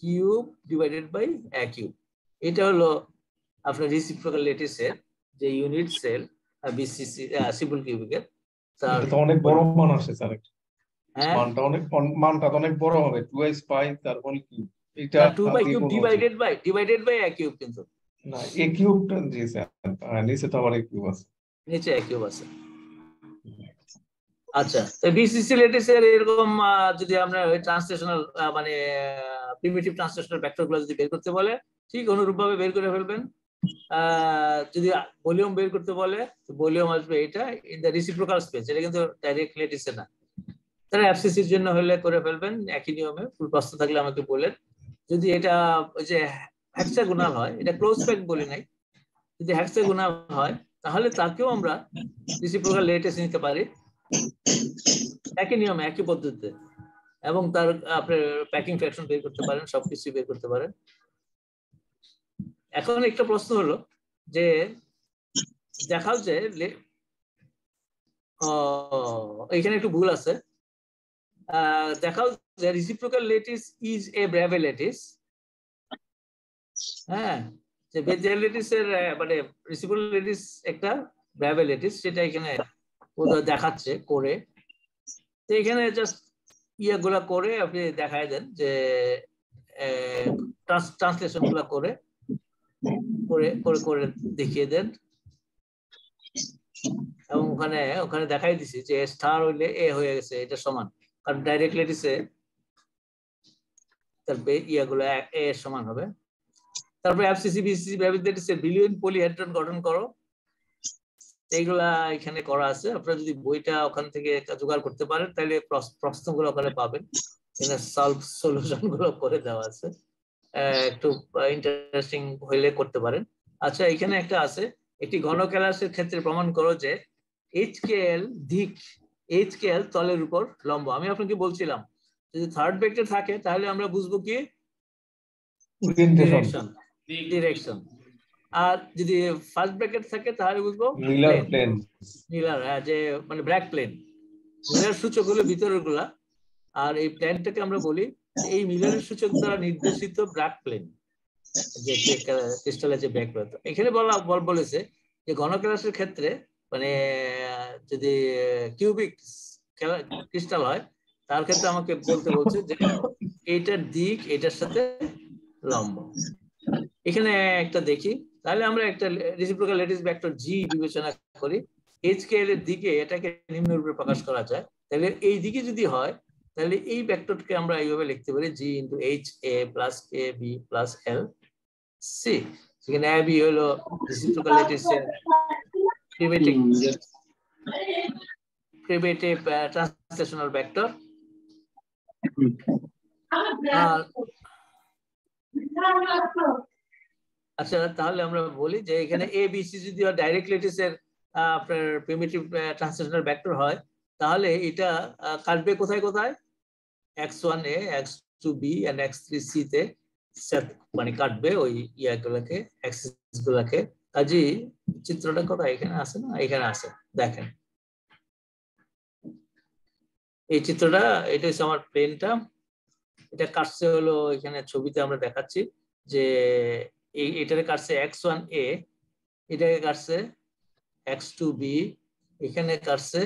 cube divided by a cube. এটা হলো আপনার রেসিপ্রোকাল ল্যাটিসের যে ইউনিট সেল বিসিসি সিম্পল কিউবিকের। এটা তো অনেক বড় মান আসে স্যার, হ্যাঁ, মানটা তো অনেক বড় হবে, 2s পাই তার হোল কিউব। এটা 2 pi cube divided by a cube, কিন্তু না এ কিউবটা জি স্যার, নিচে তো আবার এ কিউব আছে, নিচে এ কিউব আছে। আচ্ছা, বিসিসি ল্যাটিসের এরকম যদি আমরা ট্রান্সলেশনাল মানে প্রিমিটিভ ট্রান্সলেশনাল ভেক্টরগুলো যদি বের করতে বলে, ঠিক অনুরূপভাবে বের করে ফেলবেন। যদি ভলিউম বের করতে বলে, ভলিউম আসবে এটা ইন দ্য রেসিপ্রোকাল স্পেস, এটা কিন্তু ডাইরেক্ট ল্যাটিসে না। তাহলে এফসিসির জন্য হলে করে ফেলবেন একই নিয়মে। ফুল প্রশ্ন থাকলে আমাকে বলেন। যদি এটা ওই যে হেক্সাগোনাল হয়, এটা ক্লোজ প্যাক বলি নাই, যদি হেক্সাগোনাল হয় তাহলে তাকেও আমরা রেসিপ্রোকাল ল্যাটিস নিতে পারি একই নিয়মে একই পদ্ধতিতে, এবং তার আপনার প্যাকিং ফ্র্যাকশন বের করতে পারেন, সবকিছু বের করতে পারেন। এখন একটা প্রশ্ন হলো যে দেখাও যে এখানে একটু ভুল আছে, দেখাও যে reciprocal lattice is a Bravais lattice. হ্যাঁ, যে বেজিয়ার ল্যাটিসের মানে রেসিপ্রোকাল ল্যাটিস একটা ব্রেভে ল্যাটিস, সেটা এখানে দেখাচ্ছে করে। তো এখানে জাস্ট ইয়েগুলা করে আপনি দেখায় দেন যে ট্রান্সলেশন গুলা করে করে করে করে দেখিয়ে দেন, এবং ওখানে দেখাই দিছি যে স্টার হইলে এ হয়ে গেছে, এটা সমান, কারণ ডাইরেক্ট ল্যাটিসে তার ইয়েগুলো এ এর সমান হবে। তারপরে এফসিসি বিসিসি ব্রেভিয়ার ল্যাটিসের বিলিয়ন পলিহেড্রন গঠন করো, এইগুলা এখানে করা আছে। আপনারা যদি বইটা ওখান থেকে জোগাড় করতে পারেন তাহলে প্রশ্নগুলো ওখানে পাবেন, এখানে সলিউশন গুলো করে দেওয়া আছে, একটু ইন্টারেস্টিং হইলে করতে পারেন। আচ্ছা, এখানে একটা আছে, একটি ঘন ক্যালাসের ক্ষেত্রে প্রমাণ করো যে এইচকেএল দিক এইচকেএল তলের উপর লম্ব। আমি আপনাকে বলছিলাম যদি থার্ড ভেক্টর থাকে তাহলে আমরা বুঝবো কি ডিরেকশন। আর যদি ফার্স্ট ব্র্যাকেট থাকে তাহলে বুঝবো মিলার প্লেন মিলার, যে মানে ব্র্যাক প্লেন। মিলার সূচক হলো ভিতরের গুলা, আর এই প্লেনটাকে আমরা বলি এই মিলারের সূচক দ্বারা নির্দেশিত ব্র্যাক প্লেন, যে ক্রিস্টালের যে ব্যাকগ্রাউন্ড। এখানে বলেছে যে ঘনকেলাসের ক্ষেত্রে মানে যদি কিউবিক ক্রিস্টাল হয় তার ক্ষেত্রে আমাকে বলতে বলছে যে এইটার দিক এটার সাথে লম্ব। এখানে একটা দেখি, তাহলে আমরা একটা রেসিপ্রোকাল ল্যাটিস ভেক্টর জি বিবেচনা করি। এইচকেএল এর দিকে এটাকে নিম্নরূপে প্রকাশ করা যায়। তাহলে এই দিকে যদি হয় তাহলে এই ভেক্টরকে আমরা এইভাবে লিখতে পারি G into H A plus A B plus L C. সেখানে এ বি হলো রেসিপ্রোকাল ল্যাটিসের প্রিমিটিভ ট্রান্সলেশনাল ভেক্টর। আচ্ছা, তাহলে আমরা বলি যে এখানে এ বি সি যদি ডাইরেক্ট ল্যাটিসের আপনার প্রিমিটিভ ট্রান্সলেশনাল ভেক্টর হয় তাহলে এটা কাটবে কোথায় কোথায়, x1 A, x2 B and x3 C তে মানে কাটবে ওই ইয়াগুলোকে, অ্যাক্সিস গুলোকে। কাজে চিত্রটা কোথায়, এখানে আছে না, এখানে আছে, দেখেন এই চিত্রটা। এটা হচ্ছে আমার প্লেনটা, এটা কাটছে হলো এখানে ছবিতে আমরা দেখাচ্ছি যে এটারে কাটছে x1 এ, এটাকে কাটছে x2 বি, এখানে কাটছে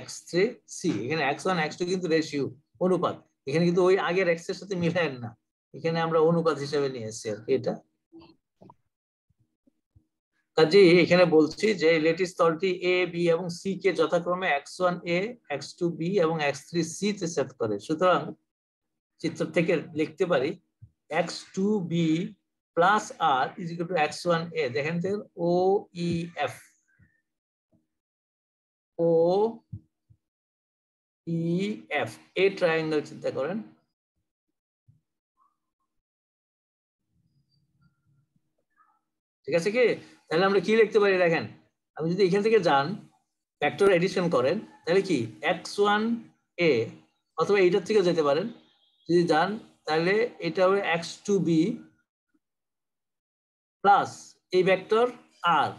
x3 সি। এখানে x1 x2 কিন্তু রেশিও, অনুপাত, এখানে কিন্তু ওই আগের x এর সাথে মিলায় না, এখানে আমরা অনুপাত হিসেবে নিয়ে এসেছি আর কি এটা। কাজেই এখানে বলছি যে ল্যাটিস তলটি এ বি এবং সি কে যথাক্রমে x1 এ, x2 বি এবং x3 সি তে সেট করে। সুতরাং চিত্র থেকে লিখতে পারি x2 B plus R is equal to x1 A. দেখেন তো O E F, O E F, a triangle চিন্তা করেন। ঠিক আছে কি? তাহলে আমরা কি লিখতে পারি দেখেন, আপনি যদি এখান থেকে যান ভেক্টর এডিশন করেন তাহলে কি x1 এ, অথবা এইটার থেকে যেতে পারেন যদি যান, তাহলে এটা হবে x2 বি প্লাস এই ভেক্টর আর,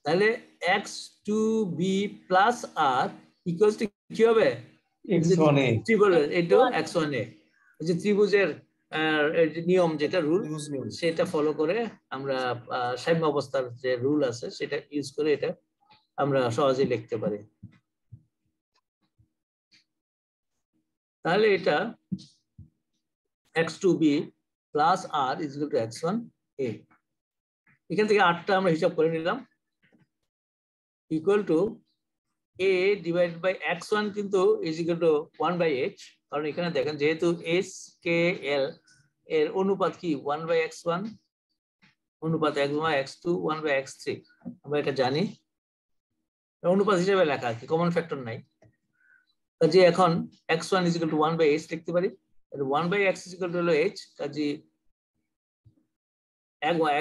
তাহলে x2 B plus R equals to কি হবে, x1 এ, এটা x1 এ। এই যে ত্রিভুজের নিয়ম যেটা রুল সেটা ফলো করে আমরা সাম্য অবস্থার যে রুল আছে সেটা ইউজ করে এটা আমরা সহজেই লিখতে পারি। তাহলে এটা x2b plus r is equal to x1a। এখান থেকে 8টা আমরা হিসাব করে নিলাম, equal to a divided by x1 কিন্তু ইজ ইকুয়াল টু 1/h, কারণ এখানে দেখেন যেহেতু skl এর অনুপাত কি 1/x1 অনুপাত x2 1/x3, আমরা এটা জানি, অনুপাত হিসেবে লেখা কি কমন ফ্যাক্টর নাই। কাজে এখন x1 is equal two 1/h লিখতে পারি, 1/x ইজ ইকুয়াল টু হলো h, কাজে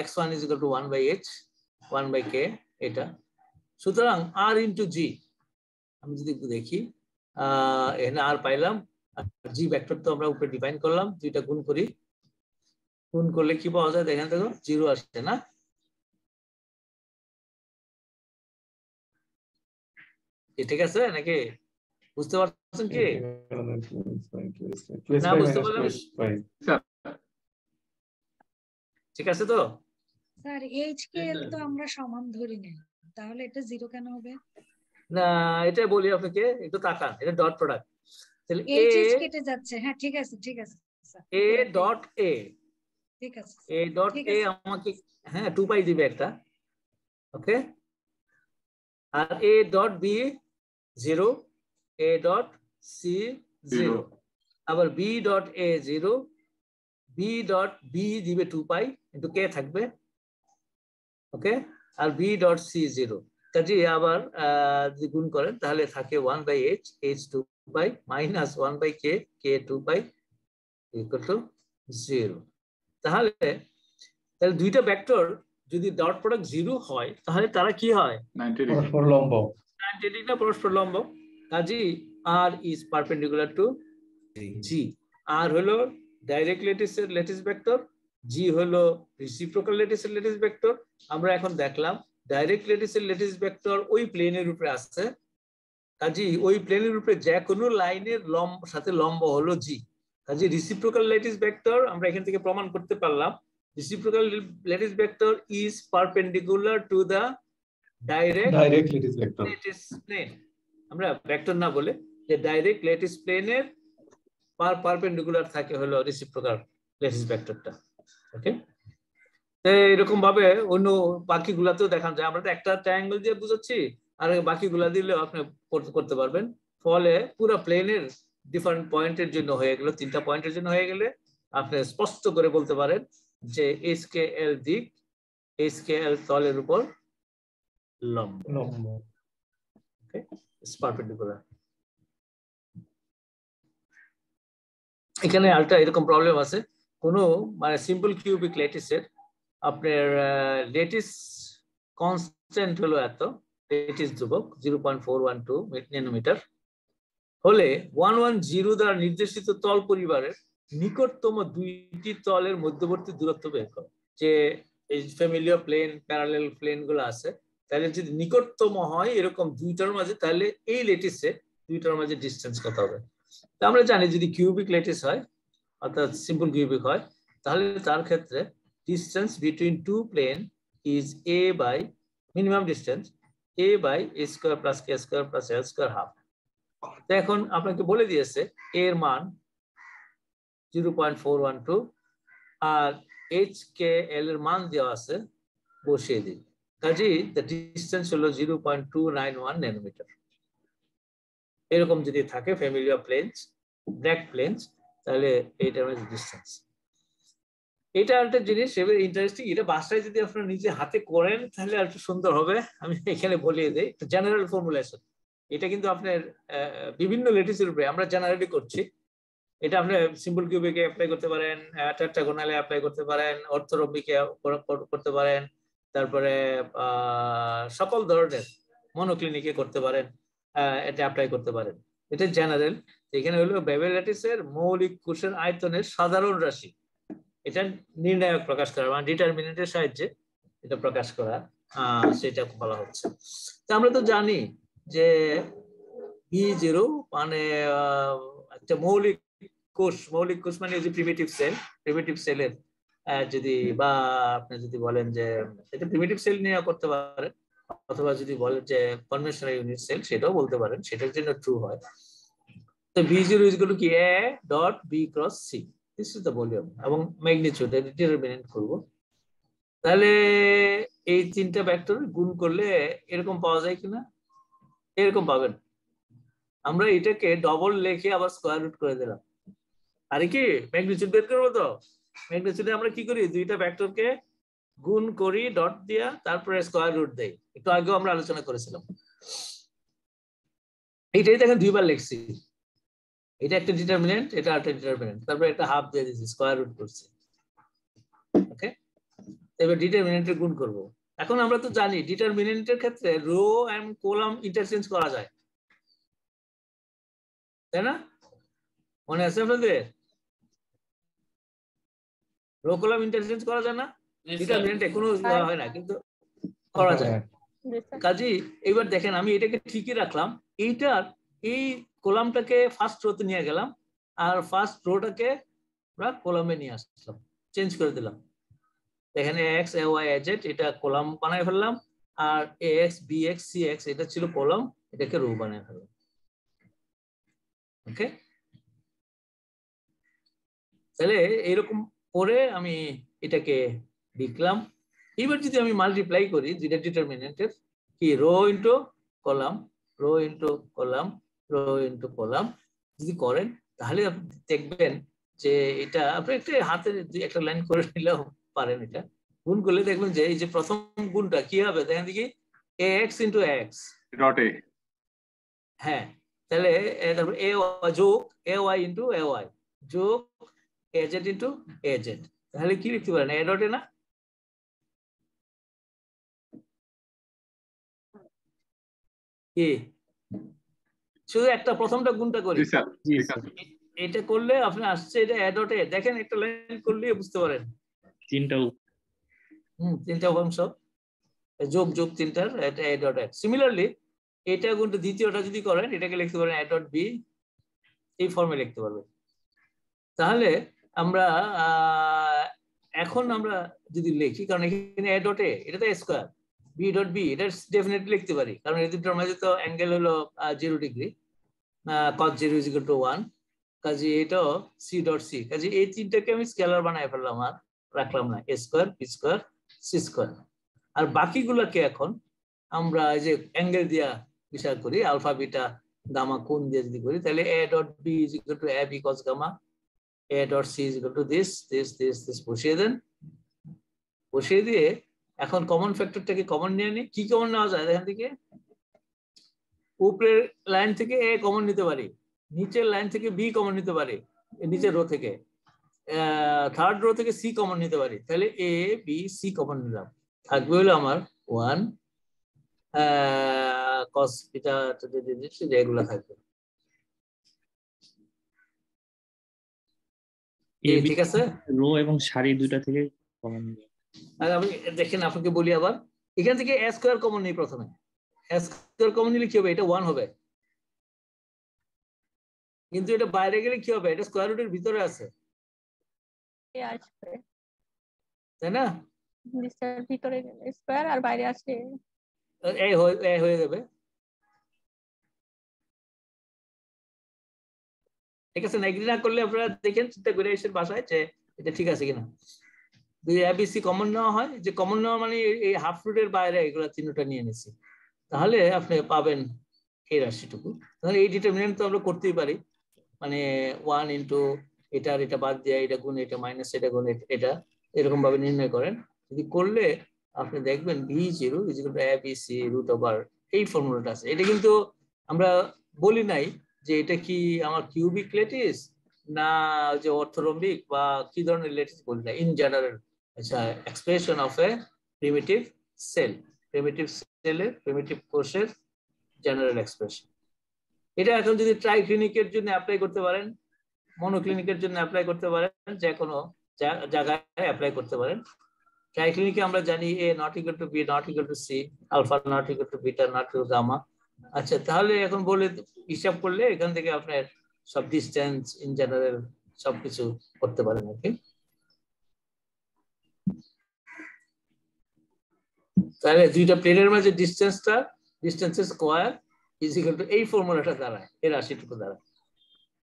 x1 is equal two 1/h 1/k এটা। সুতরাং r ইনটু g, আমি যদি একটু দেখি এখানে r পাইলাম, g ভেক্টর তো আমরা উপরে ডিফাইন করলাম, দুইটা গুণ করি, গুণ করলে কি পাওয়া যায় দেখেন, দেখো 0 আসছে না, ঠিক আছে নাকি? বুঝতে পারছেন কি না? বুঝতে পারলাম, ঠিক আছে তো? স্যার HKL তো আমরা সমান ধরি না, তাহলে এটা 0 কেন হবে? না এটা বলি আপনাকে, একটু তাকান, এটা ডট প্রোডাক্ট, তাহলে এ কেটে যাচ্ছে। হ্যাঁ ঠিক আছে ঠিক আছে স্যার, এ ডট এ, ঠিক আছে এ ডট এ আমাকে হ্যাঁ 2 পাই দিবে একটা, ওকে। আর A dot B 0, A dot C 0, আবার B dot A 0, B dot B দিবে 2 পাই ইনটু কে থাকবে, ওকে। আর বি ডট সি 0, কাজে আবার যদি গুণ করেন তাহলে থাকে 1/h, h 2 pi minus 1/k, k 2 pi equal to 0। তাহলে দুইটা ভেক্টর যদি ডট প্রোডাক্ট 0 হয় তাহলে তারা কি হয়, 90 ডিগ্রি পরস্পর লম্ব, 90 ডিগ্রি পরস্পর লম্ব। কাজেই r is perpendicular to g, r হলো ডাইরেক্ট ল্যাটিস ভেক্টর, জি হলো রিসিপ্রোকাল ল্যাটিসের ল্যাটিস ভেক্টর। আমরা এখন দেখলাম ডাইরেক্ট ল্যাটিসের ল্যাটিস ভেক্টর ওই প্লেনের উপরে আছে, কাজে ওই প্লেনের উপরে যে কোনো লাইনের সাথে লম্ব হলো জি। কাজে রিসিপ্রোকাল ল্যাটিস ভেক্টর আমরা এখান থেকে প্রমাণ করতে পারলাম reciprocal lattice vector is perpendicular to the direct lattice vector. lattice plane। আমরা ভেক্টর না বলে যে ডাইরেক্ট ল্যাটিস প্লেনের পারপেন্ডিকুলার থাকে হলো রিসিপ্রোকাল ল্যাটিস ভেক্টরটা। ওকে, এরকম ভাবে অন্য বাকিগুলাতেও দেখানো যায়। আমরা তো একটা ট্রায়াঙ্গেল দিয়ে বুঝাচ্ছি, আর বাকিগুলা দিলেও আপনি করতে পারবেন। ফলে পুরো প্লেনের ডিফারেন্ট পয়েন্টের জন্য হয়ে গেল, 3টা পয়েন্টের জন্য হয়ে গেলে আপনি স্পষ্ট করে বলতে পারেন যে HKL দিক, HKL তলের উপর লম্ব। ওকে, ইটস পারপেন্ডিকুলার। এখানে আলটা এরকম প্রবলেম আছে, কোনো মানে সিম্পল কিউবিক ল্যাটিসের আপনার ল্যাটিস কনস্ট্যান্ট হলো এত, ল্যাটিস ধ্রুবক 0.412 ন্যানোমিটার হলে 110 দ্বারা নির্দেশিত তল পরিবারের নিকটতম দুইটি তলের মধ্যবর্তী দূরত্ব বের করো। যে এই ফ্যামিলিয়ার প্লেন, প্যারালেল প্লেন গুলো আছে, তাহলে যদি নিকটতম হয় এরকম দুইটার মাঝে, তাহলে এই ল্যাটিসে দুইটার মাঝে ডিস্টেন্স কত হবে। তা আমরা জানি যদি কিউবিক ল্যাটিস হয় অর্থাৎ সিম্পল কিউবিক হয়, তাহলে তার ক্ষেত্রে distance between two plane is a by minimum distance a by a square plus k square plus l square half. তো এখন আপনাকে বলে দিয়েছে এর মান 0.412 আর HKL এর মান দেওয়া আছে, বসিয়ে দিন। কাজেই দ্য ডিস্টেন্স হলো 0.291 ন্যানোমিটার। এরকম যদি থাকে ফ্যামিলিয়ার প্লেনস, ব্র্যাক প্লেনস, তাহলে এইটার মধ্যে ডিস্টেন্স। এটা একটা জিনিস ইন্টারেস্টিং, এটা বাসায় যদি আপনারা নিজে হাতে করেন তাহলে আর একটু সুন্দর হবে। আমি এখানে বলিয়ে দিই জেনারেল ফর্মুলেশন। এটা কিন্তু আপনার বিভিন্ন ল্যাটিসের উপরে আমরা জেনারেলি করছি। এটা আপনি সিম্পল কিউবিকে অ্যাপ্লাই করতে পারেন, টেট্রাগোনালে অ্যাপ্লাই করতে পারেন, অর্থোরম্বিকে করতে পারেন, তারপরে সকল ধরনের মনোক্লিনিকে করতে পারেন, এটা অ্যাপ্লাই করতে পারেন। এটা জেনারেল। এখানে হলো বেবেল ল্যাটিসের মৌলিক কোষের আয়তনের সাধারণ রাশি, এটা নির্ণায়ক প্রকাশ করা মানে ডিটারমিনেন্টের সাহায্যে এটা প্রকাশ করা, সেটা বলা হচ্ছে। তা আমরা তো জানি যে B0 মানে একটা মৌলিক কোষ, মৌলিক কোষ মানে যে প্রিমিটিভ সেল, প্রিমিটিভ সেলের যদি বা আপনি যদি বলেন যে এটা প্রিমিটিভ সেল নিয়ে করতে পারেন, অথবা যদি বলেন যে কনভেনশনাল ইউনিট সেল সেটাও বলতে পারেন, সেটার জন্য ট্রু হয়। তো B0 ইজ ইকুয়াল টু কি A dot B cross C, this is the volume এবং ম্যাগনিটিউড এটা ডিটারমিনেন্ট করব। তাহলে এই 3টা ভেক্টর গুণ করলে এরকম পাওয়া যায় কিনা? এরকম পাবেন। আমরা এটাকে ডবল লিখে আবার স্কয়ার রুট করে দিলাম। আরে কি ম্যাগনিটিউড বের করবো, তো ম্যাগনিটিউডে আমরা কি করি, দুইটা ভেক্টরকে গুণ করি ডট দিয়া, তারপরে স্কয়ার রুট দেই। একটু আগেও আমরা আলোচনা করেছিলাম। এইটাই দেখেন দুইবার লিখছি, এটা একটা ডিটারমিনেন্ট, এটা আরেকটা ডিটারমিনেন্ট, তারপরে একটা হাফ দিয়ে দিয়েছি, স্কয়ার রুট করছি। ওকে, এবার ডিটারমিনেন্টের গুণ করব। এখন আমরা তো জানি ডিটারমিনেন্টের ক্ষেত্রে রো এন্ড কলাম ইন্টারচেঞ্জ করা যায়, তাই না? মনে আছে আপনাদের? রো কলাম ইন্টারচেঞ্জ করা যায় না, ডিটারমিনেন্টে কোনো হয় না, কিন্তু করা যায়। কাজেই এবার দেখেন আমি এটাকে ঠিকই রাখলাম, এইটার এই কলামটাকে ফার্স্ট রোতে নিয়ে গেলাম, আর ফার্স্ট রোটাকে আমরা কলামে নিয়ে আসলাম, চেঞ্জ করে দিলাম। এখানে x a y a z এটা কলাম বানায় ফেললাম, আর ax bx cx এটা ছিল কলাম, এটাকে রো বানায় ফেললাম। ওকে, তাহলে এরকম করে আমি এটাকে লিখলাম। এবার যদি আমি মাল্টিপ্লাই করি দুইটা ডিটারমিনেন্টের, কি row into column, row into column, row into column যদি করেন, তাহলে আপনি দেখবেন যে এটা আপনি একটা হাতে একটা লাইন করে নিলেও পারেন। এটা গুণ করলে দেখবেন যে এই যে প্রথম গুণটা কি হবে, দেখেন দেখি ax into x dot A. হ্যাঁ, তাহলে তারপর a যোগ ay ইনটু ay যোগ az ইনটু az, তাহলে কি লিখতে পারেন, a ডট এ না? কি শুধু একটা প্রথমটা গুণটা করি, জি স্যার, ঠিক আছে। এটা করলে আপনি আসছে এটা a ডট এ, দেখেন একটা লাইন করলে বুঝতে পারেন তিনটা তিনটা উপাংশ যোগ যোগ তিনটার এটা a ডট x। সিমিলারলি এটা কিন্তু দ্বিতীয়টা যদি করেন এটাকে লিখতে পারেন a ডট b, এই ফর্মে লিখতে পারবেন। তাহলে আমরা এখন আমরা যদি লিখি, কারণ এখানে a ডট a এটা তো a square, b dot b এটা ডেফিনেটলি লিখতে পারি, কারণ এই দুটোর মাঝে তো অ্যাঙ্গেল হলো 0 ডিগ্রি, cos 0 = 1, কাজে এটাও c ডট c। কাজে এই তিনটাকে আমি স্কেলার বানায় ফেললাম আর রাখলাম না, a square b square c square. আর বাকিগুলোকে এখন আমরা এই যে অ্যাঙ্গেল দিয়া বিচার করি, আলফা বিটা গামা কোণ দিয়ে যদি করি, তাহলে a dot b = ab cos gamma, a dot c = this বসিয়ে দেন। বসিয়ে দিয়ে এখন কমন ফ্যাক্টরটাকে কমন নিয়ে নিই। কি কমন নেওয়া যায় এখান থেকে? উপরের লাইন থেকে a কমন নিতে পারি, নিচের লাইন থেকে b কমন নিতে পারি, নিচের রো থেকে থার্ড রো থেকে c কমন নিতে পারি। তাহলে a b c কমন নিলাম, থাকবে হলো আমার 1 cos বিটা এগুলো থাকবে। ঠিক আছে, রো এবং সারি দুইটা থেকে কমন। আমি দেখেন আপনাকে বলি আবার, এখান থেকে a স্কয়ার কমন নেই। প্রথমে a স্কয়ার কমন নিলে কি হবে? এটা 1 হবে, কিন্তু এটা বাইরে গেলে কি হবে? এটা স্কয়ার রুটের ভিতরে আছে, আসবে তাই না? নিচের ভিতরে গেলে স্কয়ার আর বাইরে আসলে a হয়ে যাবে। ঠিক আছে না? এগ্রি না করলে আপনারা দেখেন, চিন্তা করে এসে বাসায় যে এটা ঠিক আছে কিনা। যদি a b c কমন নেওয়া হয়, যে কমন নেওয়া মানে এই হাফ রুটের বাইরে এগুলো তিনটা নিয়ে নিছি, তাহলে আপনি পাবেন এই রাশিটুকু। তাহলে এই ডিটারমিনেন্ট তো আমরা করতেই পারি, মানে 1 ইন্টু এটার এটা বাদ দিয়ে এটা গুণ এটা মাইনাস এটা গুণ এটা, এরকম ভাবে নির্ণয় করেন। যদি করলে আপনি দেখবেন b0 = abc √, এই ফর্মুলাটা আছে। এটা কিন্তু আমরা বলি নাই যে এটা কি আমার কিউবিক ল্যাটিস না যে অর্থরম্বিক বা কি ধরনের ল্যাটিস বলি না, ইন জেনারেল। আচ্ছা, expression of a primitive cell, primitive সেলের প্রিমিটিভ কোষের জেনারেল এক্সপ্রেশন। এটা এখন যদি ট্রাইক্লিনিকের জন্য অ্যাপ্লাই করতে পারেন, মনোক্লিনিকের জন্য অ্যাপ্লাই করতে পারেন, যে কোনো জায়গায় অ্যাপ্লাই করতে পারেন। ট্রাইক্লিনিকে আমরা জানি a not equal to b not equal to c, alpha not equal to beta not equal to gamma. আচ্ছা, তাহলে এখন বলে হিসাব করলে এখান থেকে আপনার সব ডিসটেন্স ইন জেনারেল সবকিছু করতে পারেন আর কি। তাহলে দুইটা প্লেনের মাঝে ডিস্টেন্সের স্কয়ার ইজ ইকুয়াল টু এই ফর্মুলাটা দ্বারা, এর রাশিটুকু দ্বারা।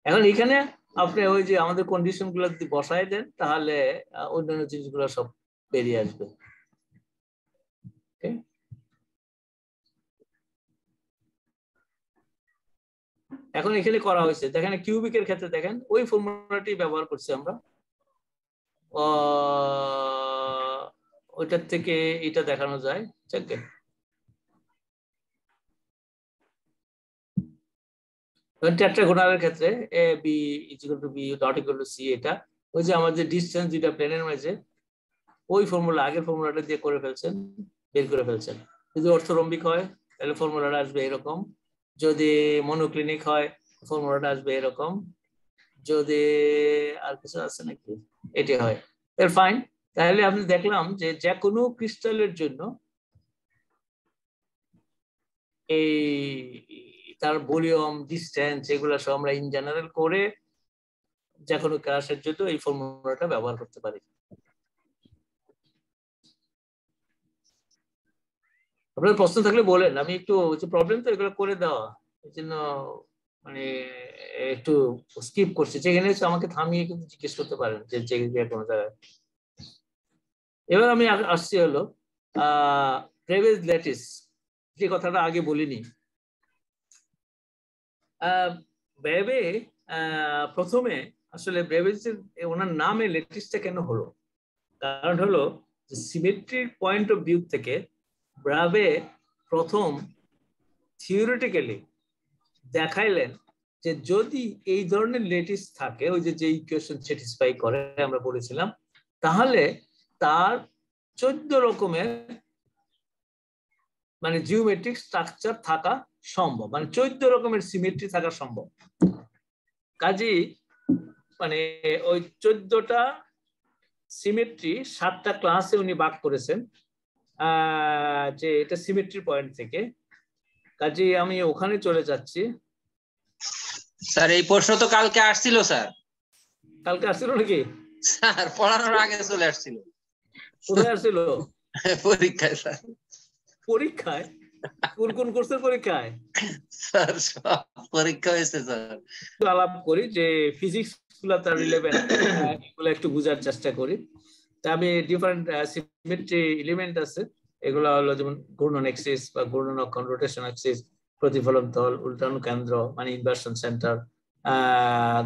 এখন এখানে আপনি ওই যে আমাদের কন্ডিশন গুলো যদি বসায় দেন, তাহলে অন্যান্য জিনিসগুলো সব বেরিয়ে আসবে। এখন এখানে করা হয়েছে, দেখেন কিউবিকের ক্ষেত্রে দেখেন ওই ফর্মুলাটি ব্যবহার করছি আমরা, ওইটার থেকে এটা দেখানো যায়। টেট্রাগোনালের ক্ষেত্রে a b = b not equal to c, এটা ওই যে আমাদের ডিসটেন্স দুইটা প্লেনের মাঝে ওই ফর্মুলা, আগের ফর্মুলাটা দিয়ে করে ফেলছেন, বের করে ফেলছেন। যদি অর্থরম্বিক হয় তাহলে ফর্মুলাটা আসবে এরকম, যদি মনোক্লিনিক হয় ফর্মুলাটা আসবে এরকম, যদি আর কিছু আছে নাকি এটি হয়, এর ফাইন। তাহলে আপনি দেখলাম যে যে কোনো ক্রিস্টালের জন্য এই তার ভলিউম ডিসটেন্স এগুলো সব আমরা ইন জেনারেল করে যে কোনো ক্লাসের জন্য এই ফর্মুলাটা ব্যবহার করতে পারি। আপনার প্রশ্ন থাকলে বলেন, আমি একটু প্রবলেম তো এগুলো করে দেওয়া, এই জন্য মানে একটু স্কিপ করছি। যেখানে আমাকে থামিয়ে কিন্তু জিজ্ঞেস করতে পারেন যে কোনো জায়গায়। এবার আমি আসছি হলো ব্রেভেজ ল্যাটিস, যে কথাটা আগে বলিনি। ব্রেভে প্রথমে আসলে ব্রেভেজের ওনার নামে ল্যাটিসটা কেন হলো, কারণ হলো যে সিমেট্রির পয়েন্ট অফ ভিউ থেকে ব্রাভে প্রথম থিওরিটিক্যালি দেখাইলেন যে যদি এই ধরনের ল্যাটিস থাকে, ওই যে ইকুয়েশন স্যাটিসফাই করে আমরা বলেছিলাম, তাহলে তার 14 রকমের মানে জিওমেট্রিক স্ট্রাকচার থাকা সম্ভব, মানে 14 রকমের সিমেট্রি থাকা সম্ভব। কাজেই মানে ওই 14টা সিমেট্রি 7টা ক্লাসে উনি ভাগ করেছেন, যে এটা সিমেট্রি পয়েন্ট থেকে। কাজে আমি ওখানে চলে যাচ্ছি। স্যার এই প্রশ্ন তো কালকে আসছিল স্যার। কালকে আসছিল নাকি? স্যার পড়ানোর আগে চলে আসছিল। কোথায় আসছিল? পরীক্ষায় স্যার। পরীক্ষায়? কোন কোন কোর্সের পরীক্ষায়? স্যার সব পরীক্ষা হয়েছে স্যার। আলাপ করি যে ফিজিক্স গুলা তার রিলেভেন্ট, এগুলো একটু বোঝার চেষ্টা করি। তা আমি ডিফারেন্ট সিমেট্রি এলিমেন্ট আছে, এগুলো হলো যেমন ঘূর্ণন এক্সিস বা ঘূর্ণন অক্ষ, রোটেশন এক্সিস, প্রতিফলন তল, উল্টানো কেন্দ্র মানে ইনভার্সন সেন্টার,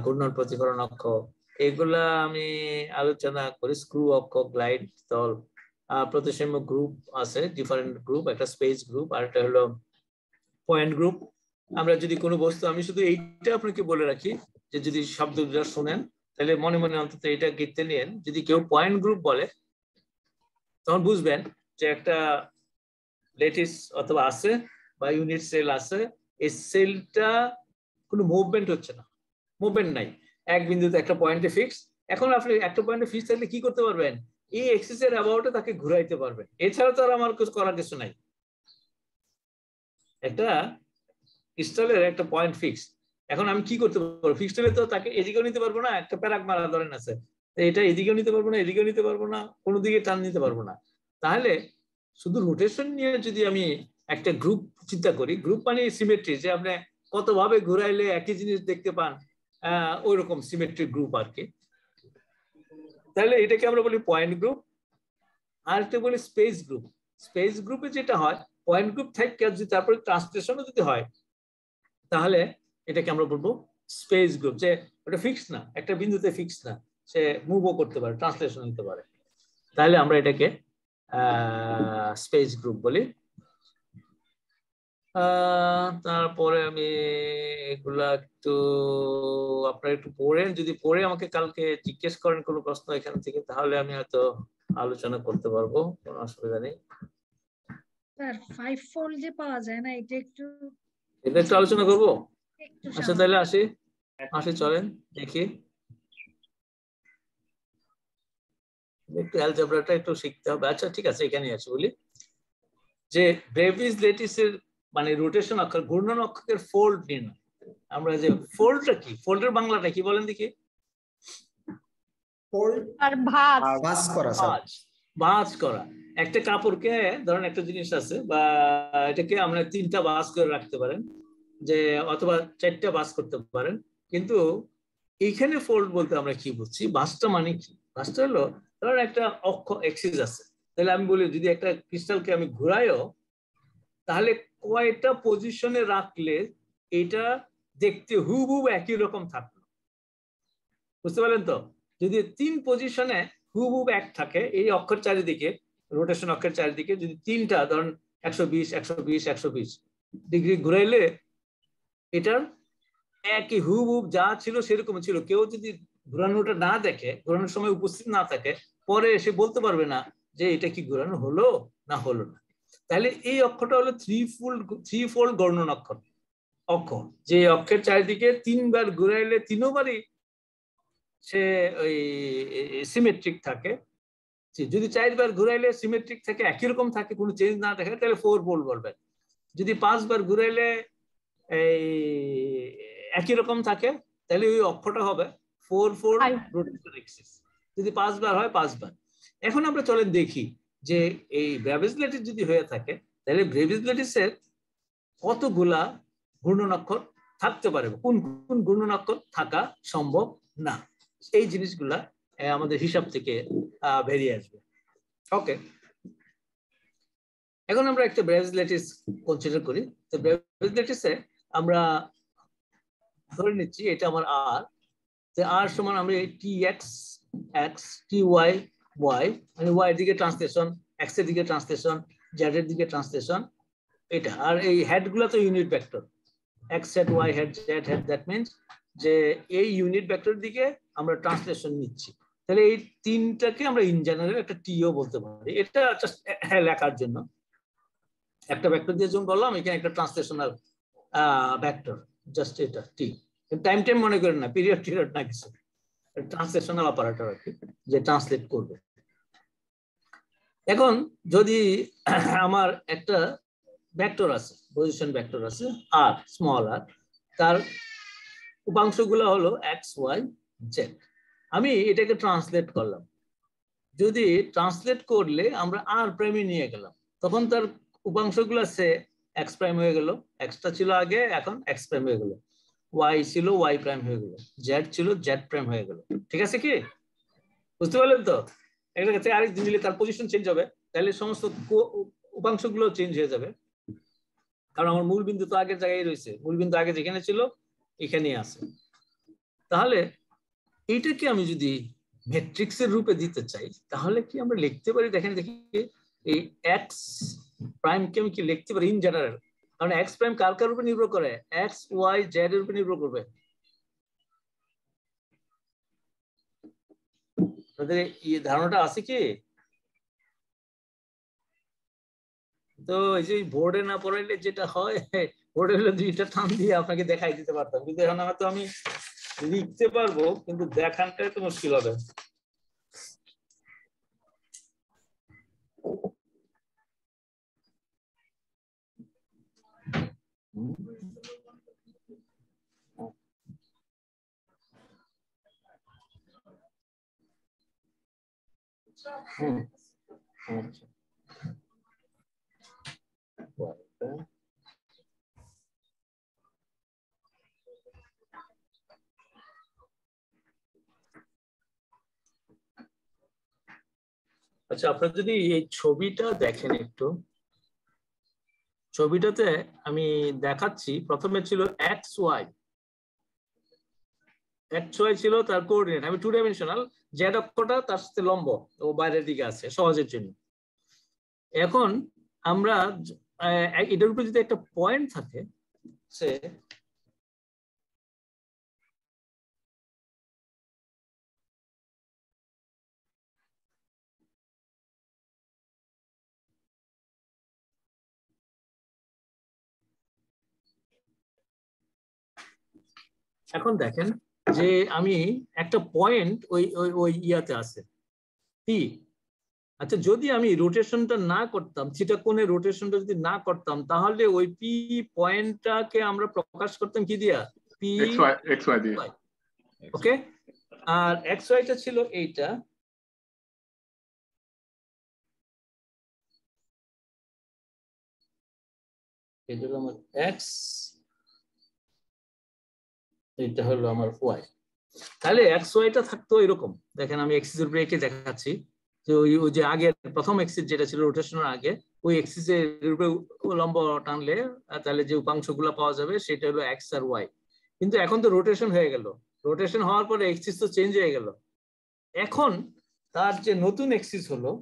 ঘূর্ণন প্রতিফলন অক্ষ, এগুলা আমি আলোচনা করি। স্ক্রু অক্ষ, গ্লাইড তল, প্রতিসাম্য গ্রুপ আছে, ডিফারেন্ট গ্রুপ, একটা স্পেস গ্রুপ আর একটা হলো পয়েন্ট গ্রুপ। আমরা যদি কোনো বস্তু, আমি শুধু এইটা আপনাকে বলে রাখি যে যদি শব্দটা শুনেন তাহলে মনে মনে অন্তত এটা গিতে নিয়েন। যদি কেউ পয়েন্ট গ্রুপ বলে তখন বুঝবেন যে একটা ল্যাটিস অথবা আছে বা ইউনিট সেল আছে, এই সেলটা কোনো মুভমেন্ট হচ্ছে না, মুভমেন্ট নাই, এক বিন্দুতে একটা পয়েন্টে ফিক্স। এখন আপনি একটা পয়েন্টে ফিক্স থাকলে কি করতে পারবেন? এই এক্সিসের অ্যাবাউটে তাকে ঘুরাইতে পারবেন, এছাড়া তো আর আমার কিছু করার কিছু নাই। একটা ক্রিস্টালের একটা পয়েন্ট ফিক্স, এখন আমি কি করতে পারবো? ফিক্সড হলে তো তাকে এদিকেও নিতে পারবো না, একটা প্যারাক মারা ধরেন আছে, এটা এদিকেও নিতে পারবো না, এদিকেও নিতে পারবো না, কোনো দিকে টান নিতে পারবো না। তাহলে শুধু রোটেশন নিয়ে যদি আমি একটা গ্রুপ চিন্তা করি, গ্রুপ মানে সিমেট্রি, যে আপনি কতভাবে ঘুরাইলে একই জিনিস দেখতে পান, ওই রকম সিমেট্রিক গ্রুপ আর কি। তাহলে এটাকে আমরা বলি পয়েন্ট গ্রুপ। আর একটা বলি স্পেস গ্রুপ। স্পেস গ্রুপে যেটা হয়, পয়েন্ট গ্রুপ থেকে যদি তারপরে ট্রান্সলেশনও যদি হয় তাহলে এটাকে আমরা বলবো স্পেস গ্রুপ, যে ওটা ফিক্স না, একটা বিন্দুতে ফিক্স না, সে মুভও করতে পারে, ট্রান্সলেশন নিতে পারে। তাহলে আমরা এটাকে স্পেস গ্রুপ বলি। তারপরে আমি এগুলা একটু আপনারা একটু পড়েন, যদি পড়ে আমাকে কালকে জিজ্ঞেস করেন কোনো প্রশ্ন এখান থেকে, তাহলে আমি হয়তো আলোচনা করতে পারবো, কোনো অসুবিধা নেই। স্যার 5 ফোল্ড যে পাওয়া যায় না, এটা একটু আলোচনা করবো। একটু আচ্ছা তাহলে আসি চলেন দেখি। একটু অ্যালজেব্রাটা একটু শিখতে হবে। আচ্ছা ঠিক আছে, এখানে আছে বলি যে ব্রেভিস ল্যাটিসের মানে রোটেশন অক্ষর, ঘূর্ণন অক্ষরের ফোল্ড নির্ণয়। আমরা যে ফোল্ডটা কি, ফোল্ডের বাংলাটা কি বলেন দেখি? ফোল্ড আর ভাঁজ। ভাঁজ করা স্যার। ভাঁজ করা। একটা কাপড়কে ধরেন একটা জিনিস আছে, বা এটাকে আমরা 3টা ভাঁজ করে রাখতে পারেন, যে অথবা 4টা ভাঁজ করতে পারেন। কিন্তু এইখানে ফোল্ড বলতে আমরা কি বুঝছি? ভাঁজটা মানে কি? ভাঁজটা হলো ধরেন একটা অক্ষ এক্সিস আছে, তাহলে আমি বলি যদি একটা ক্রিস্টালকে আমি ঘুরাইও তাহলে কয়টা পজিশনে রাখলে এটা দেখতে হুবহু একই রকম থাকলো, বুঝতে পারলেন তো? যদি 3 পজিশনে হুবহু এক থাকে এই অক্ষর চারিদিকে, রোটেশন অক্ষের চারিদিকে যদি 3টা ধরেন 120 120 120 ডিগ্রি ঘুরাইলে এটার একই হুবহু যা ছিল সেরকম ছিল। কেউ যদি ঘুরানোটা না দেখে, ঘুরানোর সময় উপস্থিত না থাকে, পরে এসে বলতে পারবে না যে এটা কি ঘুরানো হলো না হলো না। তাহলে এই অক্ষরটা হলো থ্রি ফোল্ড ঘূর্ণন অক্ষর, যে অক্ষের চারিদিকে 3বার ঘুরাইলে 3বারই সে ওই সিমেট্রিক থাকে। যদি 4বার ঘুরাইলে সিমেট্রিক থাকে, একই রকম থাকে, কোনো চেঞ্জ না থাকে, তাহলে 4 ফোল্ড বলবেন। যদি 5বার ঘুরাইলে এই একই রকম থাকে, তাহলে ওই অক্ষরটা হবে 4 ফোল্ড রোটেশন এক্সিস। যদি 5বার হয় 5বার। এখন আমরা চলেন দেখি যে এই ব্রেভিস ল্যাটিস যদি হয়ে থাকে তাহলে ব্রেভিস ল্যাটিসের কতগুলা ঘূর্ণন অক্ষর থাকতে পারে, কোন কোন ঘূর্ণন অক্ষর থাকা সম্ভব না, এই জিনিসগুলা আমাদের হিসাব থেকে বেরিয়ে আসবে। ওকে, এখন আমরা একটা ব্রেভিস ল্যাটিস কনসিডার করি। তো ব্রেভিস ল্যাটিসে আমরা ধরে নিচ্ছি এটা আমার আর, যে আর সমান আমরা T x x, T y y, মানে ওয়াই এর দিকে ট্রান্সলেশন, এক্স এর দিকে ট্রান্সলেশন, জেড এর দিকে ট্রান্সলেশন, এটা। আর এই হেড গুলো তো unit vector, x hat, y hat, z hat, that means যে এই ইউনিট ভেক্টর দিকে আমরা ট্রান্সলেশন নিচ্ছি। তাহলে এই 3টাকে আমরা ইন জেনারেল একটা টিও বলতে পারি। এটা জাস্ট লেখার জন্য একটা ভেক্টর দিয়ে যখন বললাম এখানে একটা ট্রান্সলেশনাল ভেক্টর, জাস্ট এটা টি। টাইম মনে করেন না, পিরিয়ড না কিছু, ট্রান্সলেশনাল অপারেটর আর কি, যে ট্রান্সলেট করবে। এখন যদি আমার একটা ভেক্টর আছে, পজিশন ভেক্টর আছে আর স্মল আর, তার উপাংশগুলো হলো এক্স ওয়াই জেড। আমি এটাকে ট্রান্সলেট করলাম। যদি ট্রান্সলেট করলে আমরা আর প্রাইমে নিয়ে গেলাম, তখন তার উপাংশগুলো সে এক্স প্রাইম হয়ে গেল, এক্সটা ছিল আগে, এখন এক্স প্রাইম হয়ে গেল, ওয়াই ছিল ওয়াই প্রাইম হয়ে গেল, জেড ছিল জেড প্রাইম হয়ে গেল। ঠিক আছে কি? বুঝতে পারলেন তো? একটা কাছে আরেক দিন দিলে তার পজিশন চেঞ্জ হবে, তাহলে সমস্ত উপাংশগুলো চেঞ্জ হয়ে যাবে, কারণ আমার মূল বিন্দু তো আগের জায়গায় রয়েছে, মূল বিন্দু আগে যেখানে ছিল এখানেই আছে। তাহলে এইটাকে আমি যদি ম্যাট্রিক্সের রূপে দিতে চাই, তাহলে কি আমরা লিখতে পারি? দেখেন দেখি, এই এক্স প্রাইমকে আমি কি লিখতে পারি ইন জেনারেল? কারণ এক্স প্রাইম কার কার উপর নির্ভর করে? এক্স ওয়াই জেড এর উপর নির্ভর করবে। তাদের এই ধারণাটা আছে কি? তো এই যে বোর্ডে না পড়াইলে যেটা হয়, বোর্ডে হলে দুইটা টান দিয়ে আপনাকে দেখাই দিতে পারতাম, কিন্তু এখন হয়তো আমি লিখতে পারবো, কিন্তু দেখানটা একটু মুশকিল হবে। আচ্ছা, আপনারা যদি এই ছবিটা দেখেন একটু, ছবিটাতে আমি দেখাচ্ছি, প্রথমে ছিল এক্স ওয়াই, এক্স ওয়াই ছিল তার কোঅর্ডিনেট, আমি 2 ডাইমেনশনাল, জেড অক্ষটা তার সাথে লম্ব, ও বাইরের দিকে আছে সহজের জন্য। এখন আমরা এটার উপরে যদি একটা পয়েন্ট থাকে, সে এখন দেখেন যে আমি একটা পয়েন্ট ওই ওই ওই ইয়াতে আছে পি। আচ্ছা, যদি আমি রোটেশনটা না করতাম, থিটা কোণে রোটেশনটা যদি না করতাম, তাহলে ওই পি পয়েন্টটাকে আমরা প্রকাশ করতাম কি দিয়া? পি এক্স ওয়াই দিয়ে। ওকে, আর এক্স ওয়াইটা ছিল এইটা, এটা হলো আমার এক্স, এটা হলো আমার ওয়াই। তাহলে এক্স ওয়াইটা থাকতো এরকম, দেখেন আমি এক্সিস এর উপরে এঁকে দেখাচ্ছি, যে ওই যে আগের প্রথম এক্সিস যেটা ছিল রোটেশনের আগে, ওই এক্সিসের উপরে লম্ব টানলে তাহলে যে উপাংশগুলো পাওয়া যাবে সেটা হলো এক্স আর ওয়াই। কিন্তু এখন তো রোটেশন হয়ে গেল, রোটেশন হওয়ার পরে এক্সিস তো চেঞ্জ হয়ে গেল। এখন তার যে নতুন এক্সিস হলো,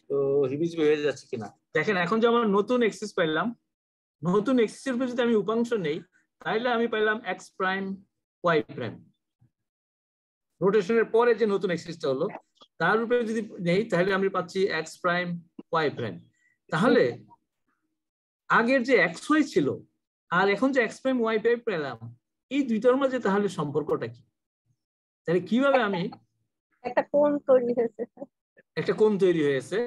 তো হিবিজিবি হয়ে যাচ্ছে কিনা দেখেন। এখন যে আমার নতুন এক্সিস পাইলাম, নতুন এক্সিসের উপরে যদি আমি উপাংশ নেই, তাহলে আমি পাইলাম এক্স প্রাইম ওয়াই প্রাইম। রোটেশনের পরে যে নতুন এক্সিসটা হলো তার উপরে যদি নেই, তাহলে আমি পাচ্ছি এক্স প্রাইম ওয়াই প্রাইম। তাহলে আগের যে এক্স ওয়াই ছিল আর এখন যে এক্স প্রাইম ওয়াই প্রাইম পেলাম, এই দুইটার মাঝে তাহলে সম্পর্কটা কি? তাহলে কিভাবে আমি একটা কোণ তৈরি হয়েছে, একটা কোণ তৈরি হয়েছে।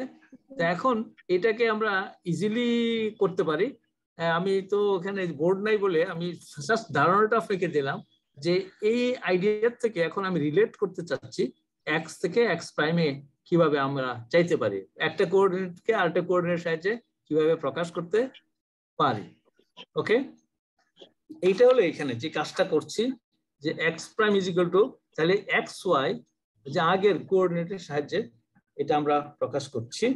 তো এখন এটাকে আমরা ইজিলি করতে পারি। আমি তো এখানে বোর্ড নাই বলে আমি জাস্ট ধারণাটা আপনাকে দিলাম, যে এই আইডিয়া থেকে এখন আমি রিলেট করতে চাচ্ছি এক্স থেকে এক্স প্রাইমে কিভাবে আমরা চাইতে পারি, একটা কোঅর্ডিনেটকে আরেকটা কোঅর্ডিনেট সাহায্যে কিভাবে প্রকাশ করতে পারি। ওকে, এইটা হলো এখানে যে কাজটা করছি, যে x prime is equal two, তাহলে এক্স ওয়াই যে আগের কোঅর্ডিনেটের সাহায্যে এটা আমরা প্রকাশ করছি।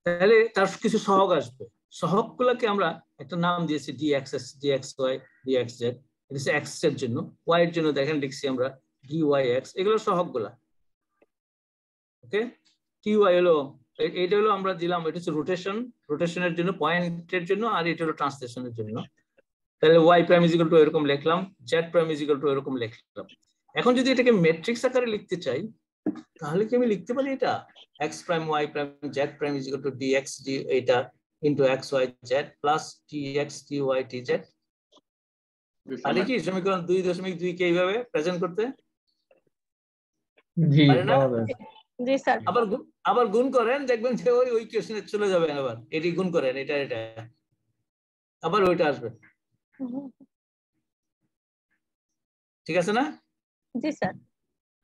তাহলে তার কিছু সহগ আসবে, সহগগুলোকে আমরা একটা নাম দিয়েছি ডিএক্সএস, ডিএক্স ওয়াই, ডিএক্স জেড। এটা হচ্ছে এক্স এর জন্য, ওয়াই এর জন্য দেখেন লিখছি আমরা ডিওয়াই এক্স, এগুলো সহগগুলা। ওকে, টিওয়াই হলো, এটা হলো আমরা দিলাম, এটা হচ্ছে রোটেশন, রোটেশনের জন্য, পয়েন্টের জন্য, আর এটা হলো ট্রান্সলেশনের জন্য। তাহলে y prime is equal two এরকম লিখলাম, z prime is equal two এরকম লিখলাম। এখন যদি এটাকে ম্যাট্রিক্স আকারে লিখতে চাই তাহলে কি আমি লিখতে পারি এটা x prime y prime z prime is equal two dx d এটা into x y z plus tx ty tz। তাহলে কি সমীকরণ 2.2 কে এইভাবে প্রেজেন্ট করতে জি পারে না? জি স্যার। আবার গুণ করেন, দেখবেন যে ওই ইকুয়েশনে চলে যাবে। আবার এটি গুণ করেন, এটা আবার ওইটা আসবে। ঠিক আছে না? জি স্যার।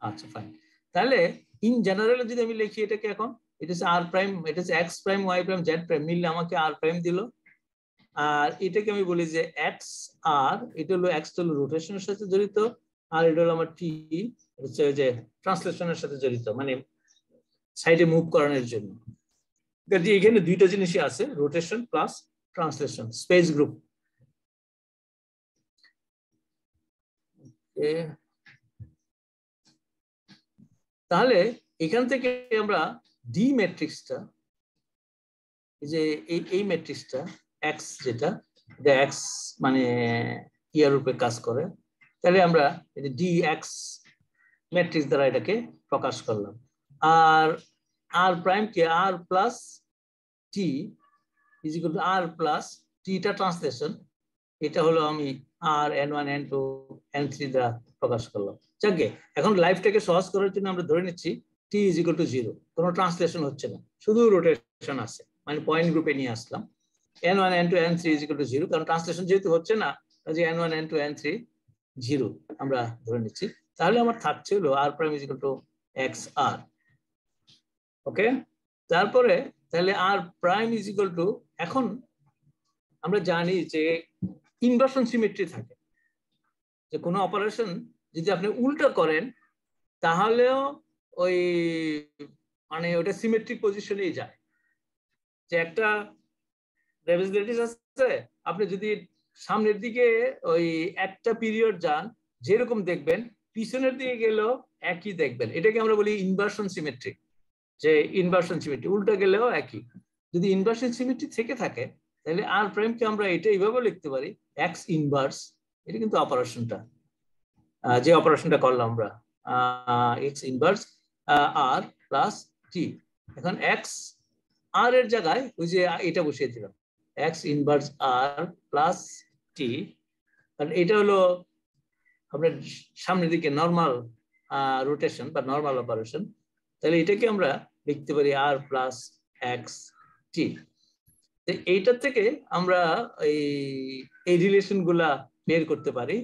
আচ্ছা ফাইন। তাহলে ইন জেনারেল যদি আমি লিখি এটাকে, এখন এটা হচ্ছে আর প্রাইম, এটা হচ্ছে x prime y prime z prime মিললে আমাকে আর প্রাইম দিল। আর এটাকে আমি বলি যে এক্স আর, এটা হলো এক্স হলো রোটেশনের সাথে জড়িত, আর এটা হলো আমার টি হচ্ছে যে ট্রান্সলেশনের সাথে জড়িত, মানে সাইডে মুভ করানোর জন্য। এখানে দুইটা জিনিসই আছে, rotation plus translation, space group. তাহলে এখান থেকে আমরা ডি ম্যাট্রিক্সটা, যে এই ম্যাট্রিক্সটা এক্স, যেটা এক্স মানে ইয়ার রূপে কাজ করে, তাহলে আমরা ডি এক্স ম্যাট্রিক্স দ্বারা এটাকে প্রকাশ করলাম। আর আর প্রাইম কে R plus T is equal to R plus টিটা ট্রান্সলেশন, এটা হলো আমি আর n1 n2 n3 দ্বারা প্রকাশ করলাম। যাকে এখন লাইফটাকে সহজ করার জন্য আমরা ধরে নিচ্ছি t ইজ ইকুয়াল টু 0, কোনো ট্রান্সলেশন হচ্ছে না, শুধু রোটেশন আছে, মানে পয়েন্ট গ্রুপে নিয়ে আসলাম। n1 n2 n3 is equal two 0, কারণ ট্রান্সলেশন যেহেতু হচ্ছে না, কাজে n1 n2 n3 0 আমরা ধরে নিচ্ছি। তাহলে আমার থাকছে হলো r prime is equal two xr। ওকে, তারপরে তাহলে r prime is equal two, এখন আমরা জানি যে ইনভার্সন সিমেট্রি থাকে, যে কোনো অপারেশন যদি আপনি উল্টা করেন তাহলেও ওই মানে ওটা সিমেট্রিক পজিশনেই যায়। যে একটা রেপ্রেজেন্টেটিভ আছে, আপনি যদি সামনের দিকে ওই একটা পিরিয়ড যান যেরকম দেখবেন, পিছনের দিকে গেলেও একই দেখবেন। এটাকে আমরা বলি ইনভার্সন সিমেট্রি, যে ইনভার্সন সিমেট্রি উল্টা গেলেও একই। যদি ইনভার্সন সিমেট্রি থেকে থাকে তাহলে আর প্রাইমকে আমরা এটা এইভাবে লিখতে পারি এক্স ইনভার্স। এটা কিন্তু অপারেশনটা, যে অপারেশনটা করলাম আমরা এক্স ইনভার্স আর প্লাস টি। এখন এক্স আর এর জায়গায় ওই যে এটা বসিয়ে দিলাম, এক্স ইনভার্স আর প্লাস টি, কারণ এটা হলো আপনার সামনের দিকে নর্মাল রোটেশন বা নর্মাল অপারেশন। তাহলে এটাকে আমরা লিখতে পারি আর প্লাস এক্স টি। এইটার থেকে আমরা এই রিলেশন গুলা বের করতে পারি।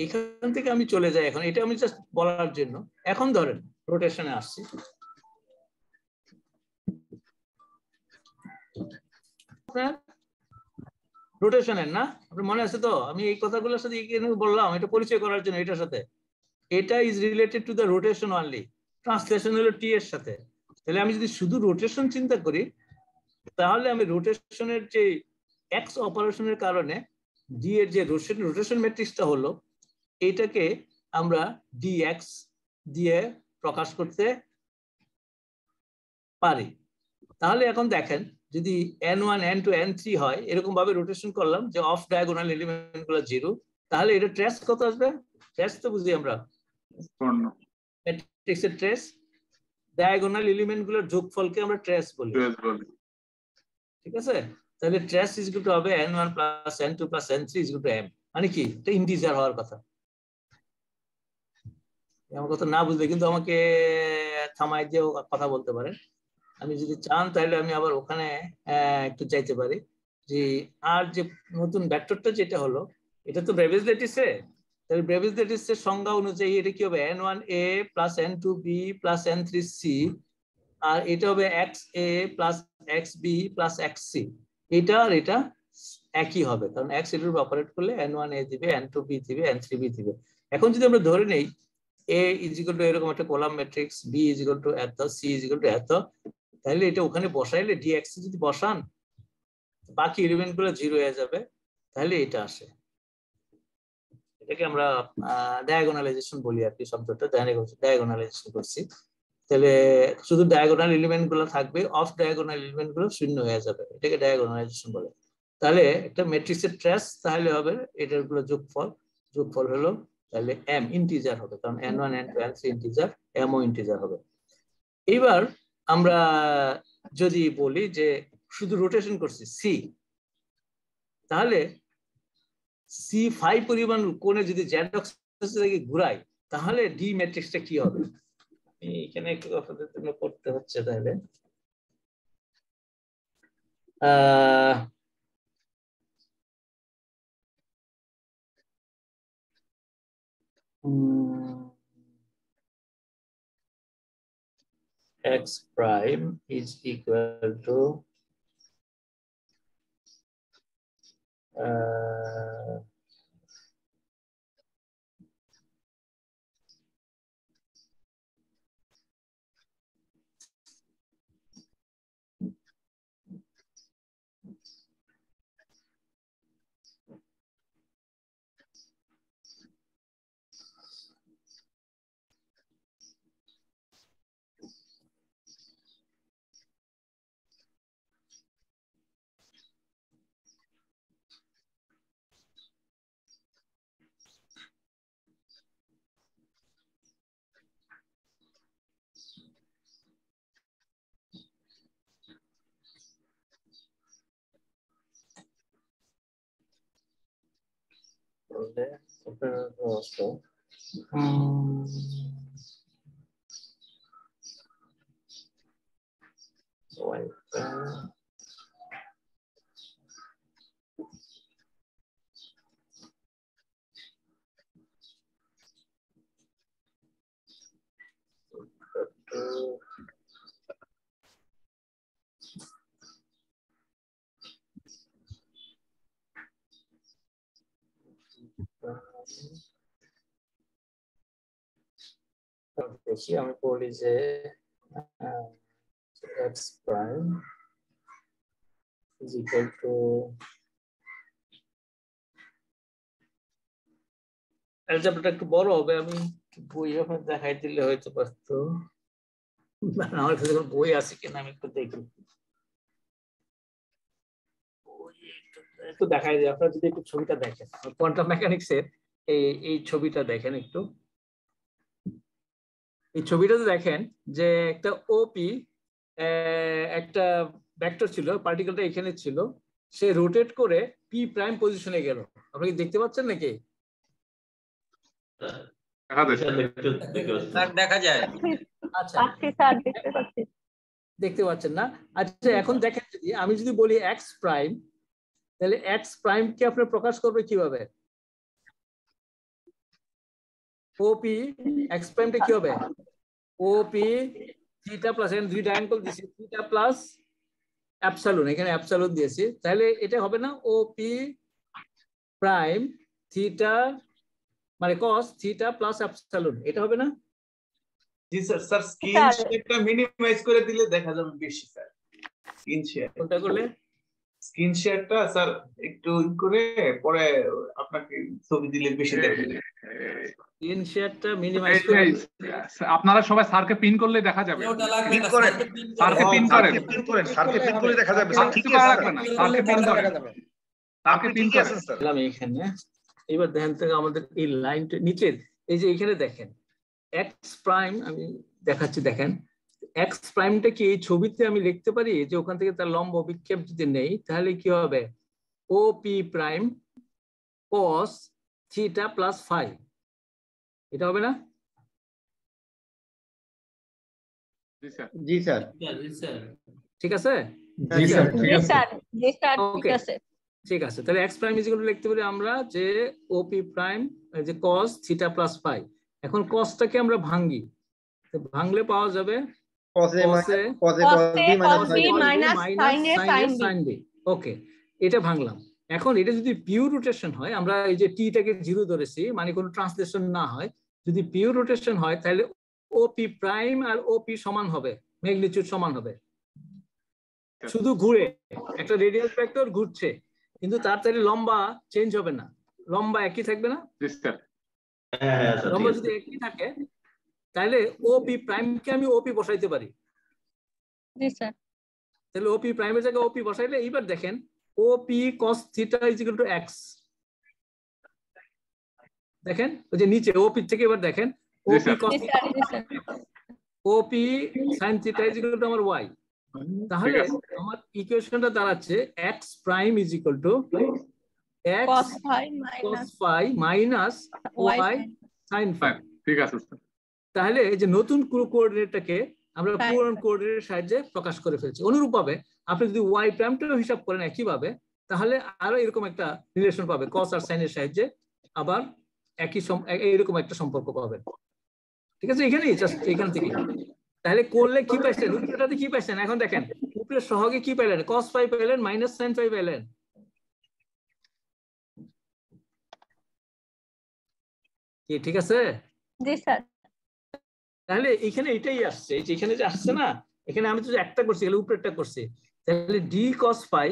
এখান থেকে আমি চলে যাই, এখন এটা আমি জাস্ট বলার জন্য। এখন ধরেন রোটেশনে আসছি, রোটেশনের না, আপনার মনে আছে তো? আমি এই কথাগুলোর সাথে বললাম এটা পরিচয় করার জন্য এটার সাথে। এটা is related to the rotation only, translation হলো টি এর সাথে। তাহলে আমি যদি শুধু রোটেশন চিন্তা করি তাহলে আমি রোটেশনের যে এক্স অপারেশনের কারণে ডি এর যে রোটেশন ম্যাট্রিক্সটা হলো, এইটাকে আমরা ডিএক্স দিয়ে প্রকাশ করতে পারি। তাহলে এখন দেখেন যদি n1 n2 n3 হয়, এরকম ভাবে রোটেশন করলাম যে অফ ডায়াগোনাল এলিমেন্ট গুলো 0, তাহলে এটা ট্রেস কত আসবে? ট্রেস তো বুঝি আমরা, ম্যাট্রিক্সের ট্রেস, ডায়াগোনাল এলিমেন্ট গুলোর যোগফলকে আমরা ট্রেস বলি। ঠিক আছে, তাহলে ট্রেস ইজ ইকুয়াল টু হবে n1 plus n2 plus n3 is equal two m, মানে কি এটা ইন্টিজার হওয়ার কথা। আমার কথা না বুঝলে কিন্তু আমাকে থামাই দিয়েও কথা বলতে পারেন। আমি যদি চান তাহলে আমি আবার ওখানে একটু চাইতে পারি যে আর যে নতুন ভেক্টরটা যেটা হলো, এটা তো ব্রেভিস ল্যাটিসে, তাহলে ব্রেভিস ল্যাটিসের সংজ্ঞা অনুযায়ী এটা কি হবে n1a plus n2b plus n3c, আর এটা হবে xa plus xb plus xc। এটা আর এটা একই হবে, কারণ x এর উপর অপারেট করলে n1a দিবে, n2b দিবে, n3b দিবে। এখন যদি আমরা ধরে নেই a ইজ ইকুয়াল টু এরকম একটা column matrix, b is equal two এত, c ইজ ইকুয়াল টু এত, তাহলে এটা ওখানে বসাইলে dx যদি বসান বাকি এলিমেন্ট গুলো 0 হয়ে যাবে, তাহলে এটা আসে। এটাকে আমরা ডায়াগোনালাইজেশন বলি আর কি, শব্দটা ডায়াগোনালাইজেশন করছি। তাহলে শুধু ডায়াগোনাল এলিমেন্ট গুলো থাকবে, অফ ডায়াগোনাল এলিমেন্ট গুলো শূন্য হয়ে যাবে, এটাকে ডায়াগোনালাইজেশন বলে। তাহলে একটা ম্যাট্রিক্সের ট্রেস তাহলে হবে এটার গুলো যোগফল হলো তাহলে m ইন্টিজার হবে, কারণ n1 n2 n3 integer, m ও ইন্টিজার হবে। এইবার আমরা যদি বলি যে শুধু রোটেশন করছি c, তাহলে c5 পরিমাণ কোণে যদি z অক্ষকে ঘুরাই তাহলে d ম্যাট্রিক্সটা কি হবে? এখানে একটু আপনাদের জন্য করতে হচ্ছে। তাহলে x prime is equal to দেখি আমি বলি যে x prime is equal to অ্যালজেব্রাটা একটু বড় হবে, আমি বই যখন দেখাই দিলে হয়তো পারতো। আমার কাছে বই আছে কিনা আমি একটু দেখি, একটু দেখাই দিই। আপনারা যদি একটু ছবিটা দেখেন কোয়ান্টাম মেকানিক্সের এই ছবিটা দেখেন একটু। এই ছবিটাতে দেখেন যে একটা ওপি একটা ভেক্টর ছিল, পার্টিকেলটা এখানে ছিল, সে রোটেট করে পি প্রাইম পজিশনে গেল। আপনি কি দেখতে পাচ্ছেন নাকি? দেখা যায়। আচ্ছা, দেখতে পাচ্ছেন না? আচ্ছা, এখন দেখেন যদি আমি যদি বলি এক্স প্রাইম, তাহলে এক্স প্রাইম কে আপনি প্রকাশ করবে কিভাবে? ওপি এক্স প্রাইমটা কি হবে? ওপি থিটা প্লাস, এখানে দুইটা অ্যাঙ্গেল দিয়েছি, থিটা প্লাস অ্যাপসালুন, এখানে অ্যাপসালুন দিয়েছি, তাহলে এটা হবে না ওপি প্রাইম থিটা মানে cos থিটা প্লাস অ্যাপসালুন, এটা হবে না? জি স্যার। স্যার স্ক্রিন শেয়ারটা মিনিমাইজ করে দিলে দেখা যাবে বেশি স্যার। স্ক্রিন শেয়ার কোনটা করলে? স্ক্রিন শেয়ারটা স্যার একটু করে পরে আপনাকে ছবি দিলে বেশি দেখা যাবে। স্ক্রিন শেয়ারটা মিনিমাইজ করে আপনারা সবাই স্যারকে পিন করলে দেখা যাবে। পিন করেন, স্যারকে পিন করেন, স্যারকে পিন করে দেখা যাবে। ঠিক আছে না, স্যারকে পিন করেন, স্যারকে পিন করেন স্যার। এখানে এবার দেখেন থেকে আমাদের এই লাইনটা নিচের এই যে এখানে দেখেন এক্স প্রাইম, আমি দেখাচ্ছি, দেখেন এক্স প্রাইমটা কি এই ছবিতে আমি লিখতে পারি যে ওখান থেকে তার লম্ব বিক্ষেপ যদি নেই তাহলে কি হবে? O P prime cos theta plus phi, এটা হবে না? জি স্যার। ঠিক আছে? জি স্যার, ঠিক জি আছে। স্যার, জি স্যার, ঠিক ওকে, আছে। ঠিক আছে। তাহলে x prime is equal two লিখতে পারি আমরা যে ওপি প্রাইম যে cos থিটা প্লাস ফাই। এখন cosটাকে আমরা ভাঙি, ভাঙলে পাওয়া যাবে ওকে, এটা ভাঙলাম। এখন এটা যদি পিওর রোটেশন হয়, আমরা এই যে টিটাকে জিরো ধরেছি মানে কোনো ট্রান্সলেশন না হয়, যদি পিওর রোটেশন হয় তাহলে ওপি প্রাইম আর ওপি সমান হবে, ম্যাগনিটিউড সমান হবে। শুধু ঘুরে একটা রেডিয়াল ভেক্টর ঘুরছে, কিন্তু তার তাহলে লম্বা চেঞ্জ হবে না, লম্বা একই থাকবে না? লম্বা যদি একই থাকে তাহলে ওপি প্রাইম কে আমি ওপি বসাইতে পারি। জি স্যার। তাহলে ওপি প্রাইমের জায়গায় ওপি বসাইলে এইবার দেখেন OP cos theta is equal to x. দেখেন ওই যে নিচে ওপি থেকে এবার দেখেন OP cos OP sine theta is equal to আমার ওয়াই। তাহলে আমার ইকুয়েশনটা দাঁড়াচ্ছে x prime is equal to x cos phi minus y sine phi. ঠিক আছে। তাহলে এই যে নতুন কোঅর্ডিনেটটাকে আমরা পুরনো কোঅর্ডিনেটের সাহায্যে প্রকাশ করে ফেলছি। অনুরূপভাবে আপনি যদি ওয়াই প্রাইমটাও হিসাব করেন একইভাবে, তাহলে আরো এরকম একটা রিলেশন পাবে কস আর সাইনের সাহায্যে, আবার একই এরকম একটা সম্পর্ক পাবেন। ঠিক আছে, এখানেই জাস্ট এখান থেকে তাহলে করলে কি পাইছেন, উপরেটাতে কি পাইছেন? এখন দেখেন উপরের সহগে কি পাইলেন, cos ফাই পাইলেন মাইনাস sin ফাই পাইলেন। কি ঠিক আছে? জি স্যার। তাহলে এখানে এটাই আসছে, এই যে এখানে যে আসছে না, এখানে আমি যদি একটা করছি তাহলে উপরেরটা করছি, তাহলে ডি cos ফাই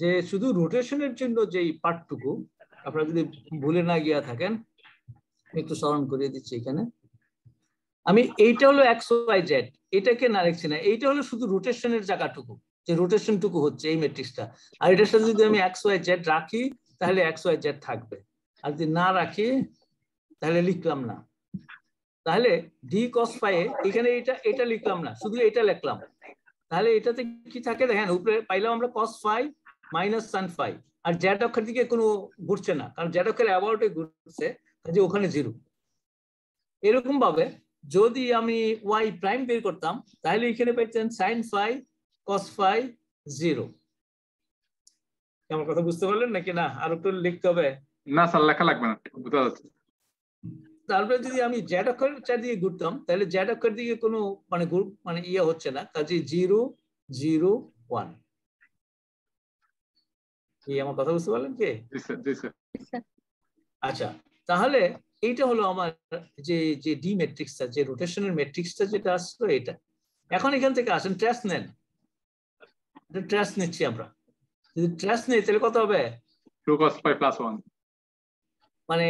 যে শুধু রোটেশনের জন্য যেই পার্টটুকু, আপনারা যদি ভুলে না গিয়া থাকেন একটু স্মরণ করিয়ে দিচ্ছি। এখানে আমি এইটা হলো এক্স ওয়াই জেড, এটাকে না লিখছি না, এইটা হলো শুধু রোটেশনের জায়গাটুকু, যে রোটেশনটুকু হচ্ছে এই ম্যাট্রিক্সটা। আর এটার সাথে যদি আমি এক্স ওয়াই জেড রাখি তাহলে এক্স ওয়াই জেড থাকবে, আর যদি না রাখি তাহলে লিখলাম না। তাহলে ডি কস ফাই এখানে এটা লিখলাম না, শুধু এটা লিখলাম। তাহলে এটাতে কি থাকে দেখেন, উপরে পাইলাম আমরা cos ফাই মাইনাস সান ফাই, আর জেড অক্ষের দিকে কোনো ঘুরছে না, কারণ জেড অক্ষের অ্যাবাউটে ঘুরছে, যে ওখানে জিরো। এরকম ভাবে যদি আমি ওয়াই প্রাইম বের করতাম তাহলে এখানে পাইতেন sine phi cos phi zero. আমার কথা বুঝতে পারলেন নাকি না? আর একটু লিখতে হবে? না স্যার, লেখা লাগবে না, বুঝতে যাচ্ছে। তারপরে যদি আমি জেড অক্ষরের চারদিকে ঘুরতাম তাহলে জেড অক্ষরের দিকে কোনো মানে ইয়ে হচ্ছে না, কাজে 0 0 1। কি আমার কথা বুঝতে পারলেন কি? আচ্ছা, তাহলে এইটা হলো আমার যে যে ডি ম্যাট্রিক্সটা, যে রোটেশনের ম্যাট্রিক্সটা যেটা আসলো এটা। এখন এখান থেকে আসেন ট্রেস নেন, ট্রেস নিচ্ছি আমরা। যদি ট্রেস নেই তাহলে কত হবে? 2 cos pi plus 1, মানে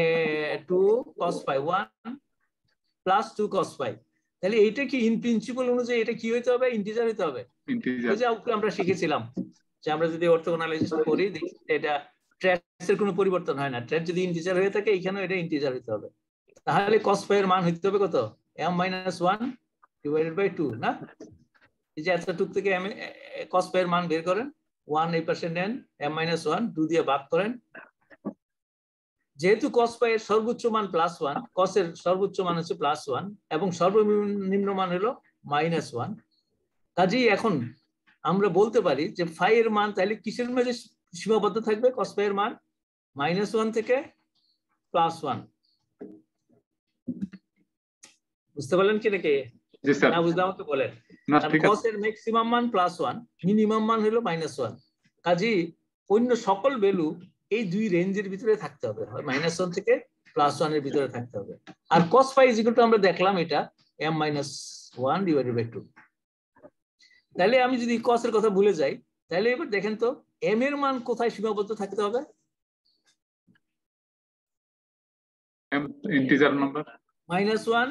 2 cos pi 1 plus 2 cos pi। তাহলে এইটা কি ইন প্রিন্সিপাল অনুযায়ী এটা কি হইতে হবে? ইন্টিজার হইতে হবে। ওই যে আমরা শিখেছিলাম যে আমরা যদি অর্থোগোনালাইজেশন করি এটা ট্রেসের কোনো পরিবর্তন হয় না, ট্রেস যদি ইন্টিজার হয়ে থাকে এখানেও এটা ইন্টিজার হইতে হবে। তাহলে cos pi এর মান হইতে হবে কত? m-1 ডিভাইডেড বাই 2 না? এই যে এতটুক থেকে cos pi এর মান বের করেন, 1 এই পাশে নেন, m-1 2 দিয়ে ভাগ করেন। যেহেতু cos pi এর সর্বোচ্চ মান +1, cos এর সর্বোচ্চ মান হচ্ছে +1 এবং সর্বনিম্ন মান হলো -1, কাজেই এখন আমরা বলতে পারি যে ফাই এর মান তাহলে কিসের মাঝে সীমাবদ্ধ থাকবে? cos pi এর মান -1 থেকে +1। বুঝতে পারলেন কি নাকি? জি স্যার। না বুঝলে আমাকে বলেন। না ঠিক আছে। cos এর ম্যাক্সিমাম মান +1, মিনিমাম মান হলো -1, কাজেই অন্য সকল ভ্যালু এই দুই রেঞ্জের ভিতরে থাকতে হবে, -1 থেকে +1 এর ভিতরে থাকতে হবে। আর cos phi is equal two আমরা দেখলাম এটা m-1 ডিভাইডেড বাই 2। তাহলে আমি যদি cos এর কথা ভুলে যাই তাহলে এবার দেখেন তো m এর মান কোথায় সীমাবদ্ধ থাকতে হবে? m integer number. -1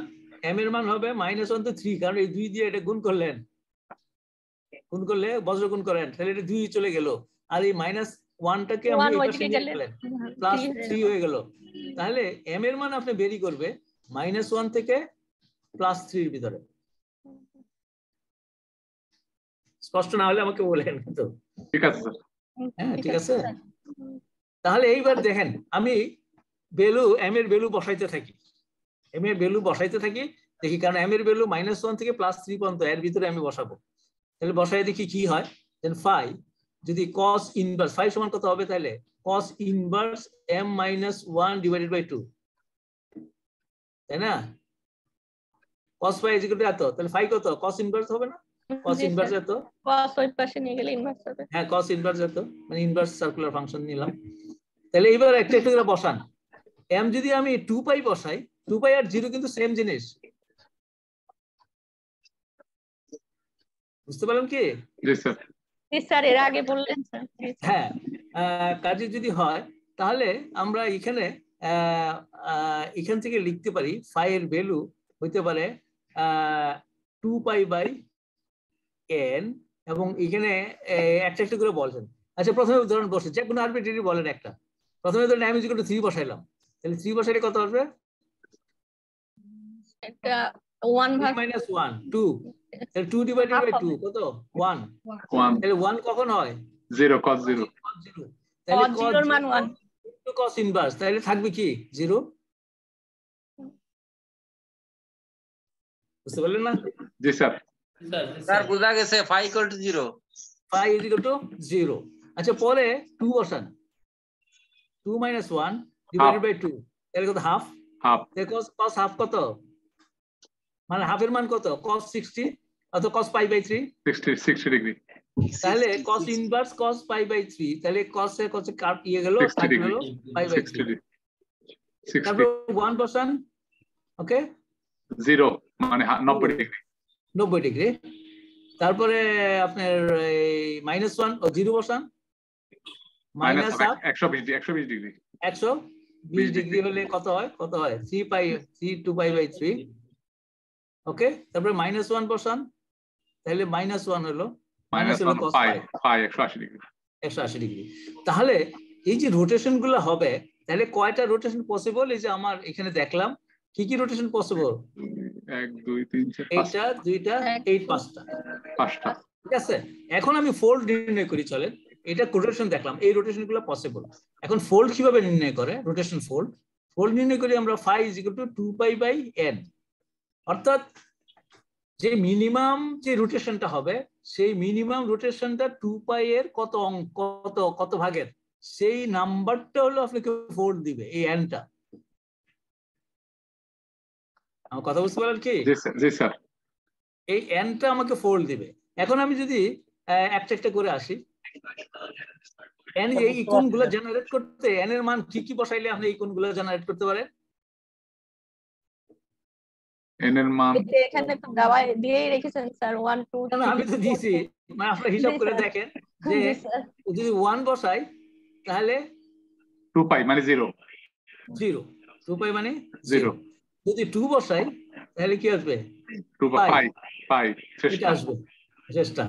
m এর মান হবে -1 তো 3, কারণ এই 2 দিয়ে এটা গুণ করলেন, গুণ করলে বজ্র গুণ করেন, তাহলে এটা 2 চলে গেল, আর এই -1টাকে আমি এই পাশে নিয়ে গেলেন, +3 হয়ে গেল। তাহলে m এর মান আপনি বেরি করবে -1 থেকে +3 এর ভিতরে। স্পষ্ট না হলে আমাকে বলেন কিন্তু। ঠিক আছে স্যার। হ্যাঁ ঠিক আছে। তাহলে এইবার দেখেন আমি ভ্যালু m এর ভ্যালু বসাইতে থাকি, m এর ভ্যালু বসাইতে থাকি দেখি, কারণ m এর ভ্যালু -1 থেকে +3 পর্যন্ত এর ভিতরে আমি বসাবো। তাহলে বসাই দেখি কি হয়। দেন ফাই যদি cos ইনভার্স, ফাই সমান কত হবে তাহলে? cos inverse m-1 divided by 2, তাই না? cos phi is equal two এত, তাহলে ফাই কত? cos ইনভার্স হবে না? cos ইনভার্স এত, cos ওই পাশে নিয়ে গেলে ইনভার্স হবে। হ্যাঁ cos ইনভার্স এত, মানে ইনভার্স সার্কুলার ফাংশন নিলাম। তাহলে এবার একটা একটা করে বসান। m যদি আমি 2 পাই বসাই, 2 পাই আর 0 কিন্তু সেম জিনিস, বুঝতে পারলেন কি? জি স্যার। জি স্যার, এর আগে বললেন স্যার। হ্যাঁ, কাজে যদি হয় তাহলে আমরা এখানে এখান থেকে লিখতে পারি ফাই এর ভ্যালু হইতে পারে 2 পাই বাই n, এবং এখানে একটা একটা করে বলছেন আচ্ছা প্রথমে উদাহরণ বসে যে কোনো আরবিট্রারি বলেন একটা। প্রথমে ধরেন m = 3 বসাইলাম, তাহলে 3 বসাইলে কত আসবে? এটা 1 ভাগ 1 2, তাহলে 2 ডিভাইডেড বাই 2 কত? 1। 1 তাহলে 1 কখন হয়? 0 cos 0 cos 0। তাহলে cos 0 এর মান 1 একটু cos ইনভার্স, তাহলে থাকবে কি 0। বুঝতে পারলেন না? জি স্যার। স্যার বোঝা গেছে phi = 0 phi = 0। আচ্ছা পরে 2 বসান, 2 - 1 ডিভাইডেড বাই 2, তাহলে কত? হাফ। হাফ তাহলে cos হাফ কত? মানে হাফের মান কত? cos 60 অথবা cos π/3 60 ডিগ্রি। তাহলে cos ইনভার্স cos π/3, তাহলে cos এর কত কাট ইয়ে গেল, 60 কাট ডিগ্রি গেল π/3। 60 তারপর 1 বসান, ওকে 0 মানে 90 ডিগ্রি। 90 ডিগ্রি। তারপরে আপনার এই -1 ও 0 বসান, মাইনাস হাফ 120 ডিগ্রি। 120 ডিগ্রি হলে কত হয়? কত হয়? 2 π/3। ওকে, তারপরে -1 বসান, তাহলে -1 হলো মাইনাস হলো cos পাই π 180 ডিগ্রি। 180 ডিগ্রি। তাহলে এই যে রোটেশন গুলো হবে, তাহলে কয়টা রোটেশন পসিবল? এই যে আমার এখানে দেখলাম কি কি রোটেশন পসিবল। 1 2 3 4 এইটা, দুইটা, এই পাঁচটা। 5টা। ঠিক আছে, এখন আমি ফোল্ড নির্ণয় করি। চলেন, এটা রোটেশন দেখলাম, এই রোটেশন গুলো পসিবল। এখন ফোল্ড কিভাবে নির্ণয় করে? রোটেশন ফোল্ড নির্ণয় করি আমরা phi = 2 π/n, অর্থাৎ যে মিনিমাম যে রোটেশনটা হবে সেই মিনিমাম রোটেশনটা 2 পাই এর কত কত কত ভাগের, সেই নাম্বারটা হলো আপনাকে ফোল্ড দিবে এই এনটা। আমার কথা বুঝতে পারলেন কি? জি স্যার। এই এনটা আমাকে ফোল্ড দিবে। এখন আমি যদি একটা একটা করে আসি, এন এই ইকনগুলো জেনারেট করতে এন এর মান কি কি বসাইলে আপনি ইকনগুলো জেনারেট করতে পারেন? n এর মান এখানে তো দেওয়া দিয়েই রেখেছেন স্যার 1 2 না আমি তো দিয়েছি, মানে আপনারা হিসাব করে দেখেন যে যদি 1 বসাই তাহলে 2 পাই মানে 0। 2 পাই মানে 0। যদি 2 বসাই তাহলে কি আসবে? 2 পাই এটা আসবে শেষটা।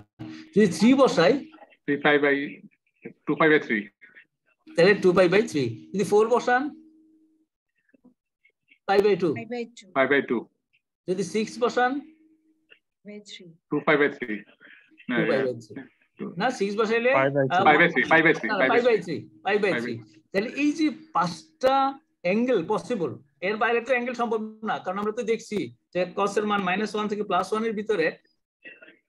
যদি 3 বসাই 3 পাই বাই 2 পাই বাই 3, তাহলে 2 π/3। যদি 4 বসান π/2। Pi by 2। যদি 6 বসান 2 পাই বাই 3। 2 π/3 না, 6 বসাইলে পাই বাই 3। তাহলে এই যে পাঁচটা অ্যাঙ্গেল পসিবল, এর বাইরে তো অ্যাঙ্গেল সম্ভব না, কারণ আমরা তো দেখছি যে cos এর মান -1 থেকে +1 এর ভিতরে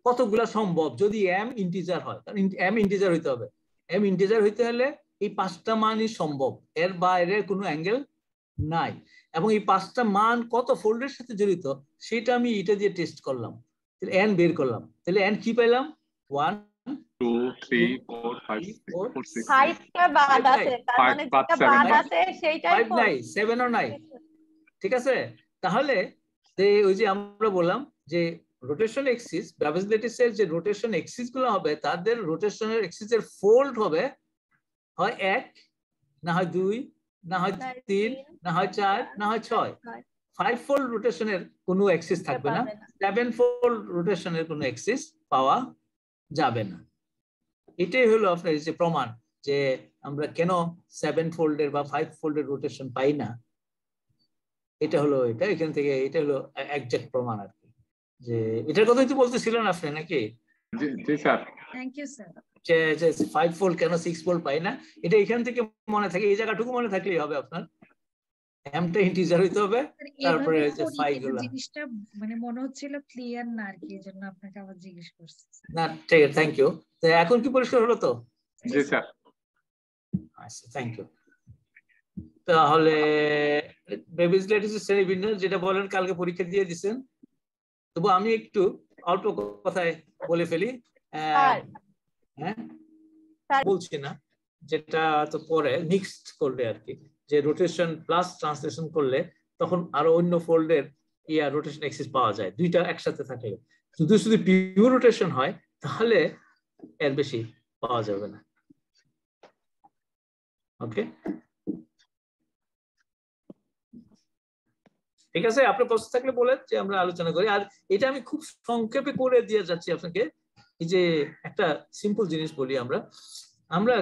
কতগুলা সম্ভব যদি m ইন্টিজার হয়। কারণ m ইন্টিজার হইতে হবে, m ইন্টিজার হইতে হলে এই পাঁচটা মানই সম্ভব, এর বাইরে কোনো অ্যাঙ্গেল নাই। এবং এই পাঁচটা মান কত ফোল্ডের সাথে জড়িত সেটা আমি এটা দিয়ে টেস্ট করলাম, তাহলে n বের করলাম। তাহলে n কি পেলাম? 1 2 3 4 5 6 5টা বাদ আছে, তার মানে যেটা বাদ আছে সেইটাই 5 নাই, 7 ও নাই। ঠিক আছে, তাহলে ওই যে আমরা বললাম যে রোটেশন এক্সিস, ব্রাভিস ল্যাটিসের যে রোটেশন এক্সিস গুলো হবে তাদের রোটেশনের এক্সিসের ফোল্ড হবে হয় 1, না হয় 2, না হয় 3, না হয় 4, না হয় 6। 5 ফোল্ড রোটেশনের কোনো এক্সিস থাকবে না, 7 ফোল্ড রোটেশনের কোনো এক্সিস পাওয়া যাবে না। এটাই হলো আপনার যে প্রমাণ যে আমরা কেন 7 ফোল্ডের বা 5 ফোল্ডের রোটেশন পাই না। এটা হলো এটা, এখান থেকে এটা হলো এক্সাক্ট প্রমাণ আর কি। যে এটার কথাই তো বলতেছিলেন আপনি নাকি? জি স্যার। Thank you sir. যে 5 ফোল্ড কেন 6 ফোল্ড পাই না, এটা এখান থেকে মনে থাকে, এই জায়গাটুকু মনে থাকলেই হবে আপনার। এমটা ইন্টিজার হইতে হবে, তারপরে যে ফাই গুলো জিনিসটা মানে মনে হচ্ছিল ক্লিয়ার না আর কি, এজন্য আপনাকে আবার জিজ্ঞেস করছি। না ঠিক আছে, থ্যাংক ইউ। তো এখন কি পরিষ্কার হলো তো? জি স্যার। আচ্ছা, থ্যাংক ইউ। তাহলে ব্রাভিস ল্যাটিসের শ্রেণীবিন্যাস যেটা বলেন কালকে পরীক্ষা দিয়ে দিবেন, তবু আমি একটু অল্প কথায় বলে ফেলি। হ্যাঁ বলছি না, যেটা তো পরে মিক্সড করলে আর কি, যে রোটেশন প্লাস ট্রান্সলেশন করলে তখন আরো অন্য ফোল্ডের রোটেশন এক্সিস পাওয়া যায়, দুইটা একসাথে থাকলে। যদি শুধু পিওর রোটেশন হয় তাহলে এর বেশি পাওয়া যাবে না। ওকে, ঠিক আছে, আপনার প্রশ্ন থাকলে বলেন যে আমরা আলোচনা করি। আর এটা আমি খুব সংক্ষেপে করে দিয়ে যাচ্ছি আপনাকে। এই যে একটা সিম্পল জিনিস বলি আমরা, আমরা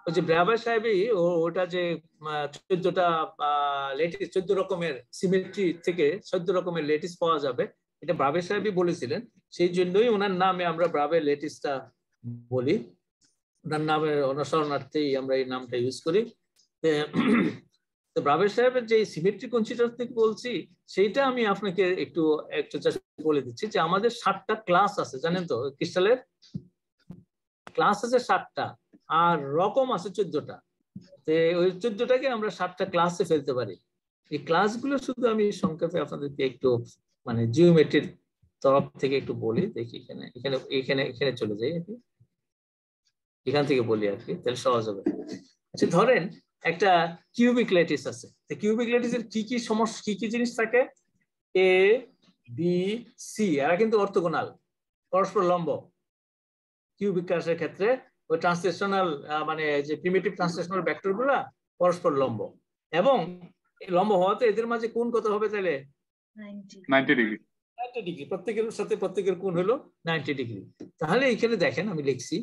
ওই যে ব্রাভার সাহেবই ওটা যে 14টা লেটিস 14 রকমের সিমেট্রি থেকে 14 রকমের লেটিস পাওয়া যাবে, এটা ব্রাভার সাহেবই বলেছিলেন। সেই জন্যই ওনার নামে আমরা ব্রাভার লেটিসটা বলি, ওনার নামের অনুসরণার্থেই আমরা এই নামটা ইউজ করি। তো ব্রাভার সাহেবের যে সিমেট্রি কনসিডার থেকে বলছি, সেইটা আমি আপনাকে একটু বলে দিচ্ছি যে আমাদের 7টা ক্লাস আছে, জানেন তো ক্রিস্টালের ক্লাস আছে 7টা, আর রকম আছে 14টা। তো ওই 14টাকে আমরা 7টা ক্লাসে ফেলতে পারি। এই ক্লাসগুলো শুধু আমি সংক্ষেপে আপনাদেরকে একটু মানে জিওমেট্রির তরফ থেকে একটু বলি। দেখি এখানে এখানে এখানে এখানে চলে যাই আর কি, এখান থেকে বলি আর কি, তাহলে সহজ হবে। আচ্ছা, ধরেন একটা কিউবিক ল্যাটিস আছে। কিউবিক ল্যাটিসের কি কি সমস্যা, কি কি জিনিস থাকে? এ বি সি, এরা কিন্তু অর্থোগোনাল, পরস্পর লম্ব। কিউবিক ক্লাসের ক্ষেত্রে ওই ট্রান্সলেশনাল মানে যে প্রিমিটিভ ট্রান্সলেশনাল ভেক্টর গুলা পরস্পর লম্ব, এবং লম্ব হওয়াতে এদের মাঝে কোণ কত হবে? তাহলে 90 ডিগ্রি। 90 ডিগ্রি, প্রত্যেকের সাথে প্রত্যেকের কোণ হলো 90 ডিগ্রি। তাহলে এখানে দেখেন আমি লিখছি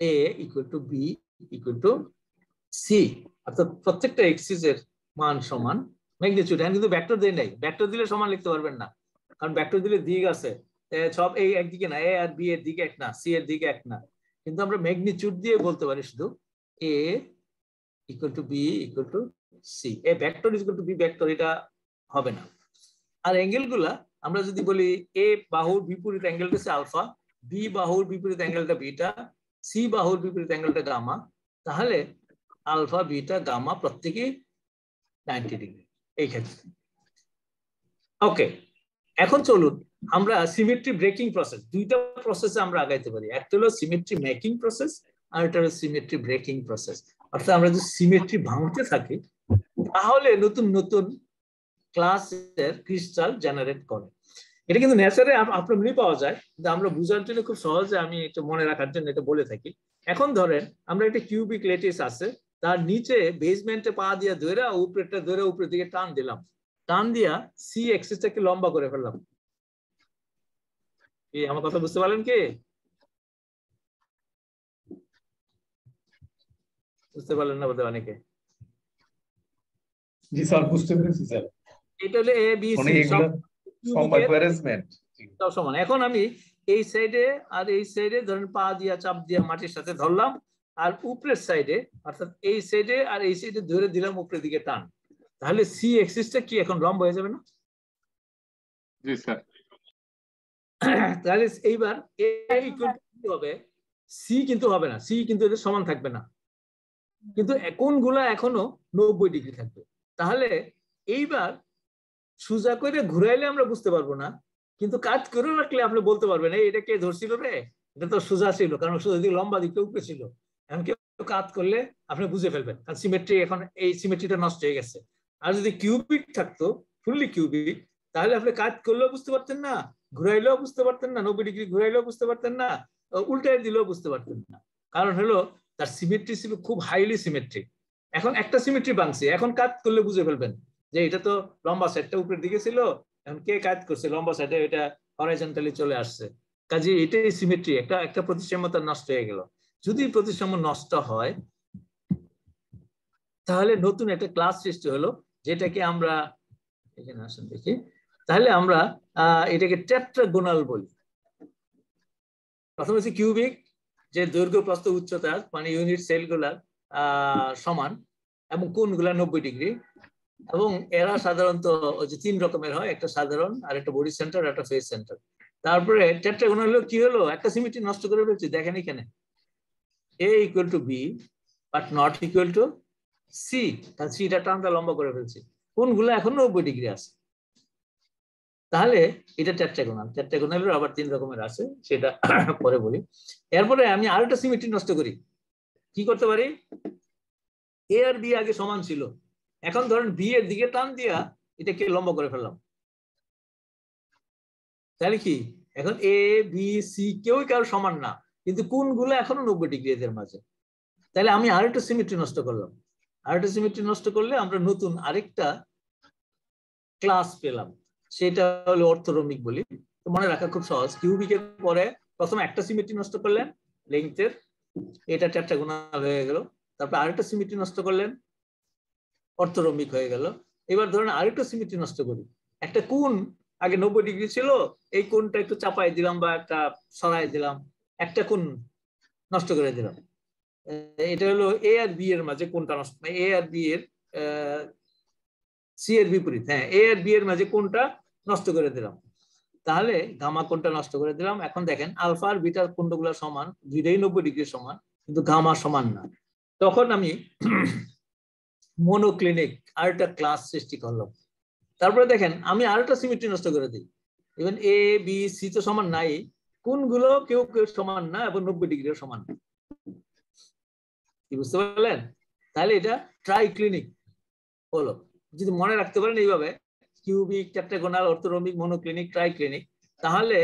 A equal to B equal to C, অর্থাৎ প্রত্যেকটা এক্সিস এর মান সমান ম্যাগনিটিউড। এখন কিন্তু ভেক্টর দেয় নাই, ভেক্টর দিলে সমান লিখতে পারবেন না, কারণ ভেক্টর দিলে দিক আছে, সব এই একদিকে না, এ আর বি এর দিকে এক না, সি এর দিকে এক না। কিন্তু আমরা ম্যাগনিটিউড দিয়ে বলতে পারি শুধু A equal to B equal to C, A vector equal to B vector, এটা হবে না। আর অ্যাঙ্গেল গুলা আমরা যদি বলি এ বাহুর বিপরীত অ্যাঙ্গেলটা হচ্ছে আলফা, বি বাহুর বিপরীত অ্যাঙ্গেলটা বিটা, সি বাহুর বিপরীত অ্যাঙ্গেলটা গামা, তাহলে আলফা বিটা গামা প্রত্যেকেই 90 ডিগ্রি এই ক্ষেত্রে। ওকে, এখন চলুন আমরা সিমেট্রি ব্রেকিং প্রসেস, দুইটা প্রসেসে আমরা আগাইতে পারি। একটা হলো সিমেট্রি মেকিং প্রসেস, আর একটা হলো সিমেট্রি ব্রেকিং প্রসেস। অর্থাৎ আমরা যদি সিমেট্রি ভাঙতে থাকি তাহলে নতুন নতুন ক্লাসের ক্রিস্টাল জেনারেট করে। এটা কিন্তু ন্যাচারে আপনার মিলি পাওয়া যায়, কিন্তু আমরা বোঝার জন্য খুব সহজে আমি একটু মনে রাখার জন্য এটা বলে থাকি। এখন ধরেন আমরা একটা কিউবিক ল্যাটিস আছে, তার নিচে বেসমেন্টে পা দিয়ে ধরে উপরেরটা ধরে উপরের দিকে টান দিলাম, টান দিয়া সি এক্সিসটাকে লম্বা করে ফেললাম। কি আমার কথা বুঝতে পারলেন? কি বুঝতে পারলেন না বোধহয় অনেকে? জি স্যার, বুঝতে পেরেছি স্যার। এটা হলো এ বি সি সব সমান। এখন আমি এই সাইডে আর এই সাইডে ধরেন পা দিয়া চাপ দিয়া মাটির সাথে ধরলাম, আর উপরের সাইডে অর্থাৎ এই সাইডে আর এই সাইডে ধরে দিলাম উপরের দিকে টান, তাহলে সি এক্সিসটা কি এখন লম্বা হয়ে যাবে না? জি স্যার। তাহলে এইবার এ ইকুয়াল টু হবে, সি কিন্তু হবে না, সি কিন্তু এদের সমান থাকবে না, কিন্তু কোণগুলা এখনো 90 ডিগ্রি থাকবে। তাহলে এইবার সোজা করে ঘুরাইলে আমরা বুঝতে পারবো না, কিন্তু কাজ করে রাখলে আপনি বলতে পারবেন এটা কে ধরছিল রে, এটা তো সোজা ছিল, কারণ সোজা দিকে লম্বা দিকটা উপরে ছিল। এখন কেউ কাজ করলে আপনি বুঝে ফেলবেন, কারণ সিমেট্রি এখন এই সিমেট্রিটা নষ্ট হয়ে গেছে। আর যদি কিউবিক থাকতো, ফুললি কিউবিক, তাহলে আপনি কাজ করলেও বুঝতে পারতেন না, ঘুরাইলেও বুঝতে পারতেন না, 90 ডিগ্রি ঘুরাইলেও বুঝতে পারতেন না, উল্টায় দিলেও বুঝতে পারতেন না। কারণ হলো তার সিমেট্রি ছিল খুব হাইলি সিমেট্রিক। এখন একটা সিমেট্রি ভাঙছে, এখন কাজ করলে বুঝে ফেলবেন যে এটা তো লম্বা সাইডটা উপরের দিকে ছিল, এখন কে কাজ করছে লম্বা সাইডে, এটা হরাইজন্টালি চলে আসছে। কাজে এটাই সিমেট্রি, একটা প্রতিসাম্যতা নষ্ট হয়ে গেল। যদি প্রতিসাম্য নষ্ট হয় তাহলে নতুন একটা ক্লাস সৃষ্টি হলো, যেটাকে আমরা এখানে আসেন দেখি, তাহলে আমরা এটাকে টেট্রাগোনাল বলি। প্রথমে হচ্ছে কিউবিক, যে দৈর্ঘ্য প্রস্থ উচ্চতা মানে ইউনিট সেলগুলার সমান এবং কোণগুলা 90 ডিগ্রি, এবং এরা সাধারণত ওই যে 3 রকমের হয়, একটা সাধারণ, আর একটা বডি সেন্টার, একটা ফেস সেন্টার। তারপরে টেট্রাগোনাল হলো কি হলো, একটা সিমেট্রি নষ্ট করে ফেলছি। দেখেন এখানে A equal to B but not equal to C, কারণ সিটা টানটা লম্বা করে ফেলছি, কোণগুলো এখন 90 ডিগ্রি আছে। তাহলে এটা টেট্রাগোনাল। টেট্রাগোনালের আবার 3 রকমের আছে, সেটা পরে বলি। এরপরে আমি আরেকটা সিমেট্রি নষ্ট করি, কি করতে পারি? এ আর বি আগে সমান ছিল, এখন ধরেন বি এর দিকে টান দিয়া এটাকে লম্বা করে ফেললাম। তাহলে কি এখন এ বি সি কেউই কারো সমান না, কিন্তু কোণগুলো এখনো 90 ডিগ্রি এদের মাঝে। তাহলে আমি আরেকটা সিমেট্রি নষ্ট করলাম। আরেকটা সিমেট্রি নষ্ট করলে আমরা নতুন আরেকটা ক্লাস পেলাম, সেটা হলো অর্থোরোমিক বলি। মনে রাখা খুব সহজ, কিউবিকের পরে প্রথমে একটা সিমেট্রি নষ্ট করলেন লেংথের, এটা টেট্রাগোনাল হয়ে গেল। তারপর আরেকটা সিমেট্রি নষ্ট করলেন, অর্থরম্বিক হয়ে গেল। এবার ধরেন আরেকটা সিমেট্রি নষ্ট করি, একটা কোণ আগে 90 ডিগ্রি ছিল, এই কোণটা একটু চাপাই দিলাম বা একটা সরাই দিলাম, একটা কোণ নষ্ট করে দিলাম। এটা হলো এ আর বি এর মাঝে কোণটা নষ্ট, এ আর বি এর সি এর বিপরীত, হ্যাঁ এ আর বি এর মাঝে কোণটা নষ্ট করে দিলাম, তাহলে গামা কোণটা নষ্ট করে দিলাম। এখন দেখেন আলফা আর বিটার কোণগুলো সমান, দুইটাই 90 ডিগ্রি সমান, কিন্তু গামা সমান না। তখন আমি মনোক্লিনিক আরেকটা ক্লাস সৃষ্টি করলাম। তারপরে দেখেন আমি আরেকটা সিমেট্রি নষ্ট করে দিই। ইভেন এ বি সি তো সমান নাই, কোণগুলো কেউ কেউ সমান না এবং 90 ডিগ্রিও সমান না। কি বুঝতে পারলেন? তাহলে এটা ট্রাইক্লিনিক হলো। যদি মনে রাখতে পারেন এইভাবে, কিউবিক, টেট্রাগোনাল, অর্থরম্বিক, মনোক্লিনিক, ট্রাইক্লিনিক, তাহলে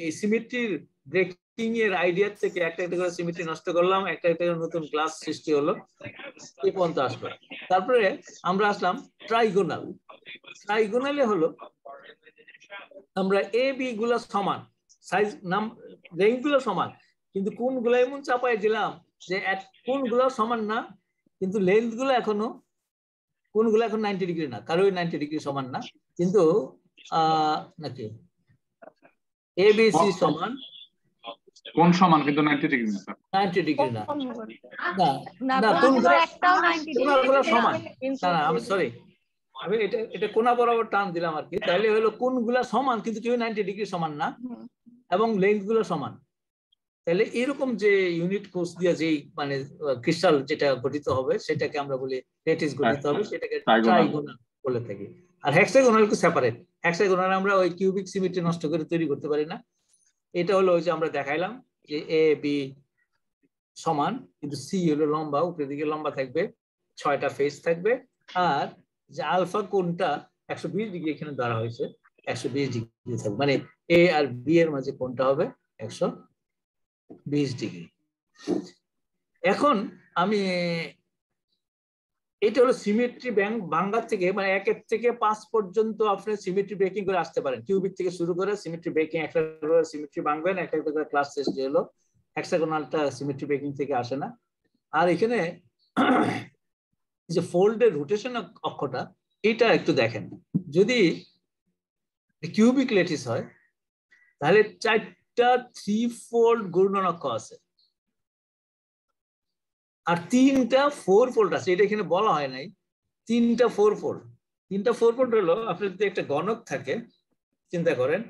এই সিমেট্রির ব্রেকিং এর আইডিয়া থেকে একটা একটা করে সিমেট্রি নষ্ট করলাম, একটা একটা নতুন ক্লাস সৃষ্টি হলো, এই পর্যন্ত আসলো। তারপরে আমরা আসলাম ট্রাইগোনাল। ট্রাইগোনালে হলো আমরা এ বি গুলা সমান, সাইজ নাম রেঞ্জ গুলো সমান, কিন্তু কোণগুলো এমন চাপাই দিলাম যে কোণগুলো সমান না, কিন্তু লেন্থ গুলো এখনো, কোণগুলো এখন 90 ডিগ্রি না, কারো 90 ডিগ্রি সমান না, কিন্তু নাকি এ বি সি সমান, কোন সমান কিন্তু 90 ডিগ্রি না, 90 ডিগ্রি না, না না কোণগুলো একটাও 90 ডিগ্রি সমান না, আমি সরি, আমি এটা কোণা বরাবর টান দিলাম আর কি। তাহলে হলো কোণগুলো সমান কিন্তু কেউ 90 ডিগ্রি সমান না, এবং লেন্থ গুলো সমান। তাহলে এরকম যে ইউনিট কোর্স দিয়ে যেই মানে ক্রিস্টাল যেটা গঠিত হবে সেটাকে আমরা বলি ল্যাটিস গঠিত হবে, সেটাকে ট্রাইগোনাল বলে থাকি। আর হেক্সাগোনাল একটু সেপারেট। হেক্সাগোনাল আমরা ওই কিউবিক সিমেট্রি নষ্ট করে তৈরি করতে পারি না। এটা হলো ওই যে আমরা দেখাইলাম যে এ বি সমান, কিন্তু সি হলো লম্বা, উপরের দিকে লম্বা থাকবে, 6টা ফেস থাকবে, আর যে আলফা কোণটা 120 ডিগ্রি এখানে ধরা হয়েছে, 120 ডিগ্রি থাকবে, মানে এ আর বি এর মাঝে কোণটা হবে 120 ডিগ্রি। এখন আমি এটা হলো সিমেট্রি ভাঙার থেকে, মানে 1 থেকে 5 পর্যন্ত আপনি সিমেট্রি ব্রেকিং করে আসতে পারেন। কিউবিক থেকে শুরু করে সিমেট্রি ব্রেকিং, একটা করে সিমেট্রি ভাঙবেন, একটা করে ক্লাস শেষ হলো। হেক্সাগোনালটা সিমেট্রি ব্রেকিং থেকে আসে না। আর এখানে যে ফোল্ডের রোটেশন অক্ষটা, এটা একটু দেখেন, যদি কিউবিক ল্যাটিস হয় তাহলে 4টা 3 ফোল্ড ঘূর্ণন অক্ষ আছে, আর 3টা 4 ফোল্ড আছে। এটা এখানে বলা হয় নাই, 3টা 4 ফোল্ড। 3টা 4 ফোল্ড হলো, আপনার যদি একটা গণক থাকে, চিন্তা করেন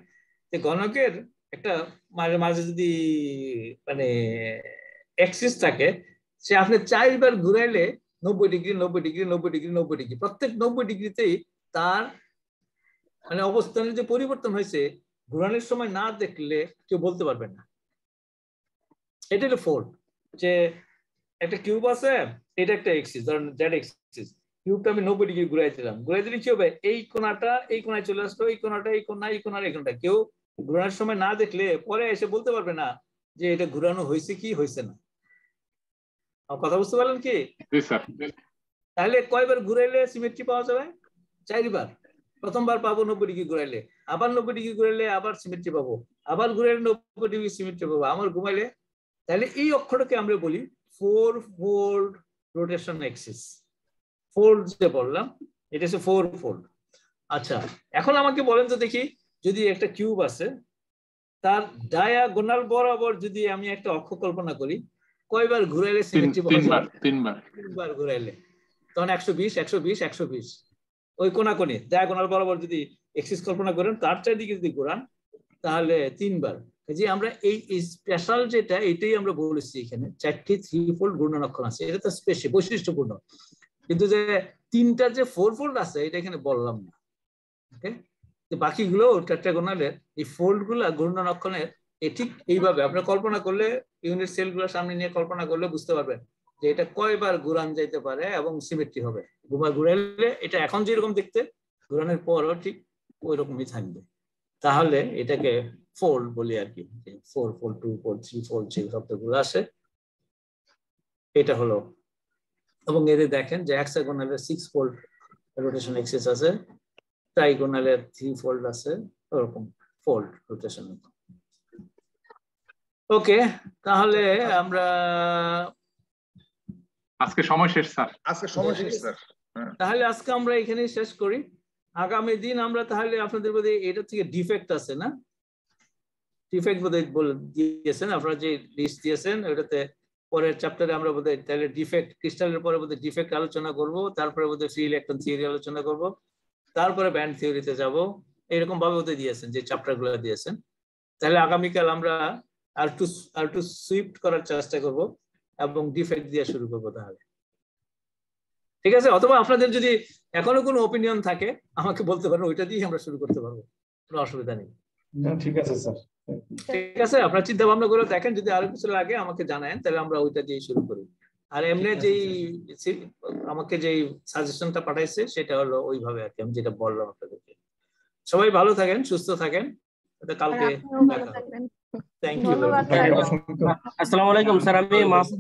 যে গণকের একটা মাঝে মাঝে যদি মানে অ্যাক্সিস থাকে, সে আপনি 4বার ঘুরাইলে 90 ডিগ্রি 90 ডিগ্রি 90 ডিগ্রি 90 ডিগ্রি, প্রত্যেক 90 ডিগ্রিতেই তার মানে অবস্থানের যে পরিবর্তন হয়েছে ঘুরানোর সময় না দেখলে কেউ বলতে পারবেন না। এটা হলো ফোল্ড। যে একটা কিউব আছে, এটা একটা এক্সিস, ধরেন জেড এক্সিস, কিউবটা আমি 90 ডিগ্রি ঘুরাই দিলাম, ঘুরাই দিলে কি হবে, এই কোণাটা এই কোণায় চলে আসলো, এই কোণাটা এই কোণা, এই কোণার এই কোণাটা, কেউ ঘুরানোর সময় না দেখলে পরে এসে বলতে পারবে না যে এটা ঘুরানো হয়েছে কি হয়েছে না। কথা বুঝতে পারলেন কি? তাহলে কয়বার ঘুরাইলে সিমেট্রি পাওয়া যাবে? 4বার। প্রথমবার পাবো 90 ডিগ্রি ঘুরাইলে, আবার 90 ডিগ্রি ঘুরাইলে আবার সিমেট্রি পাবো, আবার ঘুরাইলে 90 ডিগ্রি সিমেট্রি পাবো, আমার ঘুমাইলে। তাহলে এই অক্ষরটাকে আমরা বলি 4 ফোল্ড রোটেশন অ্যাক্সিস। ফোল্ড যে বললাম, এটা হচ্ছে 4 ফোল্ড। আচ্ছা, এখন আমাকে বলেন তো দেখি, যদি একটা কিউব আছে, তার ডায়াগোনাল বরাবর যদি আমি একটা অক্ষ কল্পনা করি, কয়বার ঘুরাইলে সিমেট্রি পাওয়া যাবে? 3বার ঘুরাইলে, তখন 120 120 120। ওই কোণাকোণে ডায়াগোনাল বরাবর যদি এক্সিস কল্পনা করেন, তার চারিদিকে যদি ঘোরান, তাহলে 3বার। যে আমরা এই স্পেশাল যেটা, এটাই আমরা বলেছি এখানে 4টি 3 ফোল্ড ঘূর্ণন অক্ষ আছে, এটা তো স্পেশাল বৈশিষ্ট্যপূর্ণ। কিন্তু যে 3টা যে 4 ফোল্ড আছে, এটা এখানে বললাম না। ওকে, বাকিগুলো টেট্রাগোনালের এই ফোল্ড গুলা ঘূর্ণন অক্ষণের ঠিক এইভাবে আপনি কল্পনা করলে, ইউনিট সেল গুলো সামনে নিয়ে কল্পনা করলে বুঝতে পারবেন যে এটা কয়বার ঘুরান যাইতে পারে এবং সিমেট্রি হবে। ঘুরাইলে এটা এখন যেরকম দেখতে, ঘুরানোর পরও ঠিক ওই রকমই থাকবে। তাহলে এটাকে ফোল্ড বলি আর কি, 4 ফোল্ড 2 ফোল্ড 3 ফোল্ড যে শব্দগুলো আসে, এটা হলো। এবং এদের দেখেন যে হেক্সাগোনালের 6 ফোল্ড রোটেশন এক্সিস আছে, ট্রাইগোনালের 3 ফোল্ড আছে, ওরকম ফোল্ড রোটেশন। ওকে, তাহলে আমরা আজকে সময় শেষ স্যার। আজকে সময় শেষ স্যার। তাহলে আজকে আমরা এখানে শেষ করি। আগামী দিন আমরা তাহলে আপনাদের মধ্যে এটা থেকে ডিফেক্ট আছে না, ডিফেক্ট বোধহয় বলে দিয়েছেন আপনারা, যে লিস্ট দিয়েছেন ওটাতে পরের চ্যাপ্টারে আমরা বোধহয় তাহলে ডিফেক্ট ক্রিস্টালের পরে বোধহয় ডিফেক্ট আলোচনা করব, তারপরে বোধহয় ফ্রি ইলেকট্রন থিওরি আলোচনা করব, তারপরে ব্যান্ড থিওরিতে যাব, এরকম ভাবে বোধহয় দিয়েছেন যে চ্যাপ্টার গুলো দিয়েছেন। তাহলে আগামীকাল আমরা আর টু সুইফট করার চেষ্টা করব এবং ডিফেক্ট দিয়ে শুরু করব তাহলে, ঠিক আছে? অথবা আপনাদের যদি এখনো কোনো ওপিনিয়ন থাকে আমাকে বলতে পারেন, ওইটা দিয়ে আমরা শুরু করতে পারবো, কোনো অসুবিধা নেই। ঠিক আছে স্যার। ঠিক আছে, আপনার চিন্তা ভাবনা করে দেখেন, যদি আরো কিছু লাগে আমাকে জানায়েন, তাহলে আমরা ওইটা দিয়ে শুরু করি। আর এমনি যেই আমাকে যেই সাজেশনটা পাঠাইছে সেটা হলো ওইভাবে আর কি, আমি যেটা বললাম আপনাদেরকে। সবাই ভালো থাকেন, সুস্থ থাকেন, কালকে আপনিও ভালো থাকবেন। Thank you. ধন্যবাদ স্যার। আসসালামু আলাইকুম স্যার, আমি মাসুদ